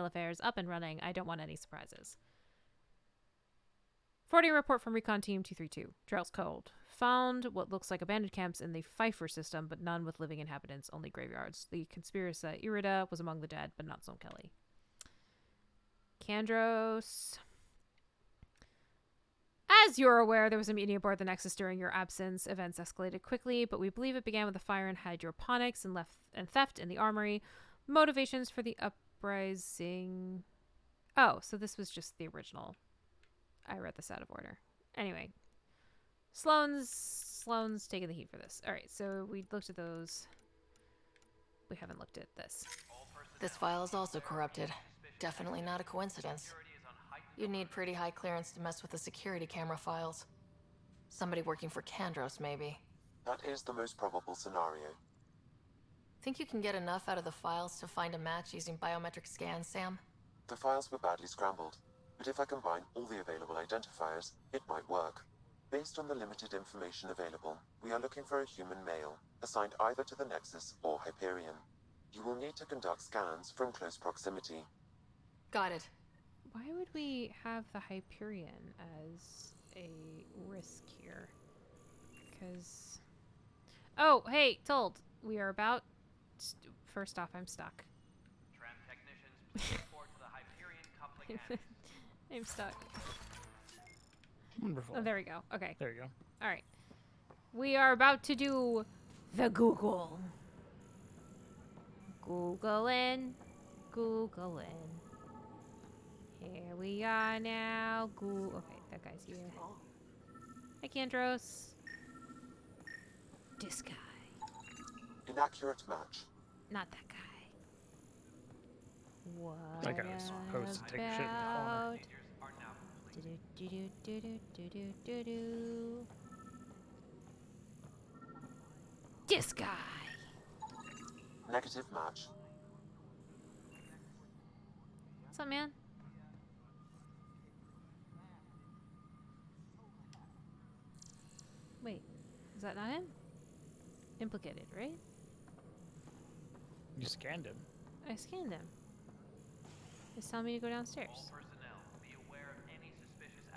affairs up and running, I don't want any surprises. Forwarding report from Recon Team 232. Trails Cold. Found what looks like abandoned camps in the Pfeiffer system, but none with living inhabitants, only graveyards. The Conspiracy Irida was among the dead, but not Sloane Kelly. Kandros. As you're aware, there was a mutiny aboard the Nexus during your absence. Events escalated quickly, but we believe it began with a fire in hydroponics and theft in the armory. Motivations for the uprising. Oh, so this was just the original. I read this out of order. Anyway, Sloane's taking the heat for this. All right, so we looked at those. We haven't looked at this. This file is also corrupted. Definitely not a coincidence. You'd need pretty high clearance to mess with the security camera files. Somebody working for Kandros, maybe. That is the most probable scenario. Think you can get enough out of the files to find a match using biometric scans, Sam? The files were badly scrambled, but if I combine all the available identifiers, it might work. Based on the limited information available, we are looking for a human male, assigned either to the Nexus or Hyperion. You will need to conduct scans from close proximity. Got it. Why would we have the Hyperion as a risk here? Because... Oh, hey, told. We are about... First off, I'm stuck. Tram technicians, please report to the Hyperion coupling end. I'm stuck. Wonderful. Oh, there we go. Okay. There you go. All right. We are about to do the Google. Googling. Here we are now. Okay, that guy's here. Hi, Kandros. This guy. Inaccurate match. Not that guy. What That guy was supposed to take a shit in the corner. This guy. Negative match. What's up, man? Wait, is that not him? Implicated, right? You scanned him. I scanned him. It's telling me to go downstairs.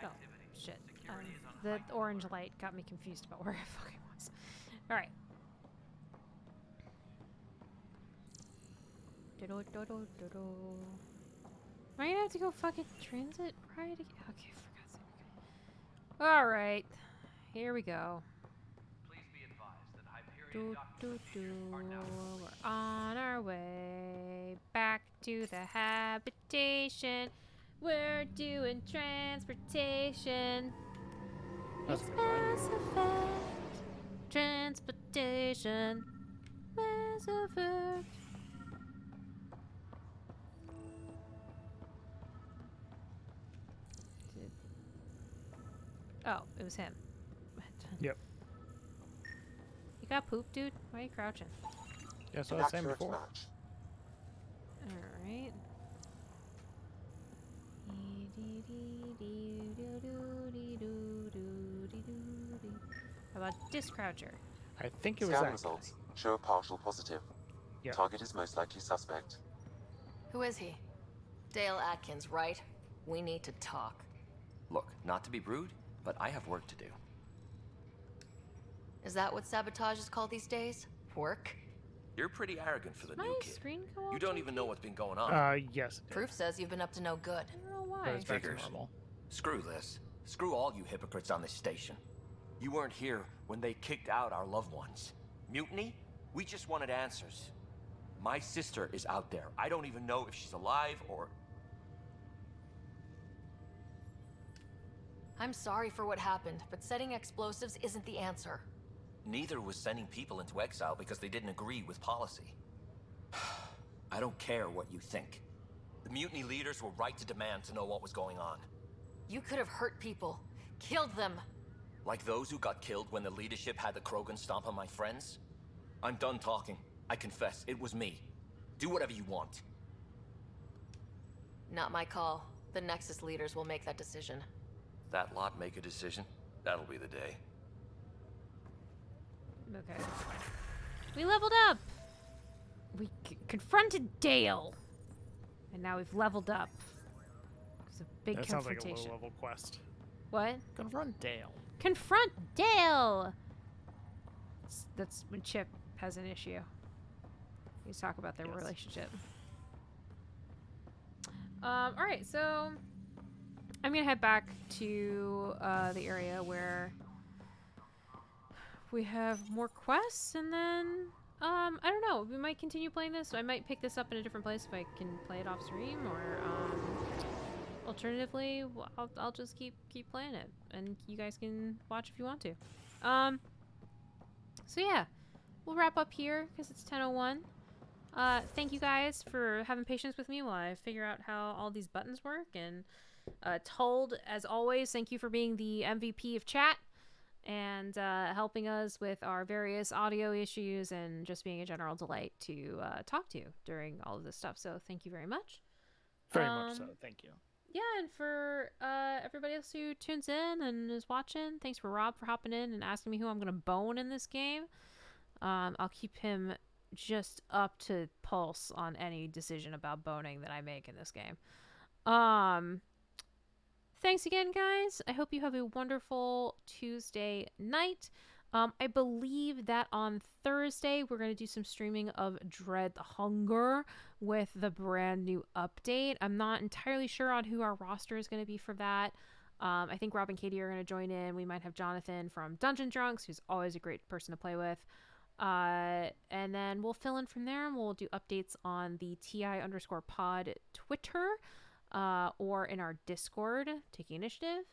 Oh, shit. The orange light got me confused about where I fucking was. Alright. Am I gonna have to go fucking transit ride again? Okay, for God's sake. Alright. Here we go. Please be advised that Hyperion docking procedures are now complete. We're on our way back to the habitation. We're doing transportation. That's It's a good one. Mass Effect. Transportation. Mass Effect. Oh, it was him. Yep. You got poop, dude? Why are you crouching? Yeah, that's what I was saying Inaccurate before. match. Alright. How about Discroucher? I think it was Scan that results show a partial positive. Yeah. Target is most likely suspect. Who is he? Dale Atkins, right? We need to talk. Look, not to be rude, but I have work to do. Is that what sabotage is called these days? Work? You're pretty arrogant for the My new kid. screen go all You don't even know what's been going on. Yes. Proof says you've been up to no good. I don't know why. Goes back to Figures. normal. Screw this. Screw all you hypocrites on this station. You weren't here when they kicked out our loved ones. Mutiny? We just wanted answers. My sister is out there. I don't even know if she's alive or... I'm sorry for what happened, but setting explosives isn't the answer. Neither was sending people into exile because they didn't agree with policy. I don't care what you think. The mutiny leaders were right to demand to know what was going on. You could have hurt people. Killed them. Like those who got killed when the leadership had the Krogan stomp on my friends? I'm done talking. I confess, it was me. Do whatever you want. Not my call. The Nexus leaders will make that decision. That lot make a decision? That'll be the day. Okay. We leveled up. We confronted Dale. And now we've leveled up. It's a big That sounds confrontation. like a low-level quest. What? Confront Dale. Confront Dale! That's when Chip has an issue. You talk about their relationship. Alright, so I'm gonna head back to the area where we have more quests, and then I don't know, we might continue playing this. I might pick this up in a different place if I can play it off stream, or alternatively, I'll just keep playing it, and you guys can watch if you want to. So yeah, we'll wrap up here because it's 10:01. Thank you guys for having patience with me while I figure out how all these buttons work, and Told, as always, thank you for being the MVP of chat and helping us with our various audio issues and just being a general delight to talk to during all of this stuff. So thank you very much. Very much so. Thank you. Yeah, and for everybody else who tunes in and is watching, thanks for Rob for hopping in and asking me who I'm going to bone in this game. I'll keep him just up to pulse on any decision about boning that I make in this game. Thanks again, guys. I hope you have a wonderful Tuesday night. I believe that on Thursday we're going to do some streaming of Dread Hunger with the brand new update. I'm not entirely sure on who our roster is going to be for that. I think Rob and Katie are going to join in. We might have Jonathan from Dungeon Drunks, who's always a great person to play with. And then we'll fill in from there, and we'll do updates on the TI_pod Twitter, or in our Discord, Taking Initiative.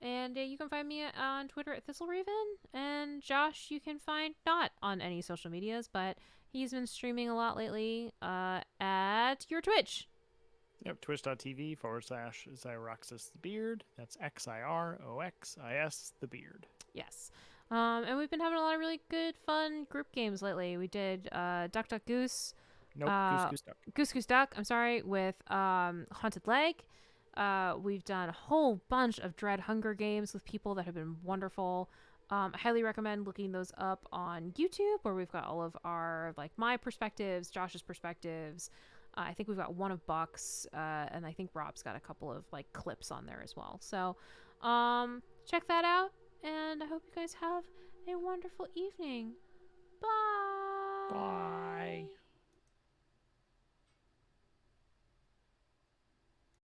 And you can find me on Twitter at ThistleRaven. And Josh, you can find not on any social medias, but he's been streaming a lot lately at your Twitch. Yep, twitch.tv/Xiroxis the Beard. That's XIROXIS the Beard. Yes. And we've been having a lot of really good, fun group games lately. We did Duck Duck Goose. Nope, Goose Goose Duck. Goose Goose Duck, I'm sorry, with Haunted Leg. We've done a whole bunch of Dread Hunger games with people that have been wonderful. I highly recommend looking those up on YouTube, where we've got all of our, like, my perspectives, Josh's perspectives. I think we've got one of Buck's, and I think Rob's got a couple of, like, clips on there as well. So check that out, and I hope you guys have a wonderful evening. Bye! Bye!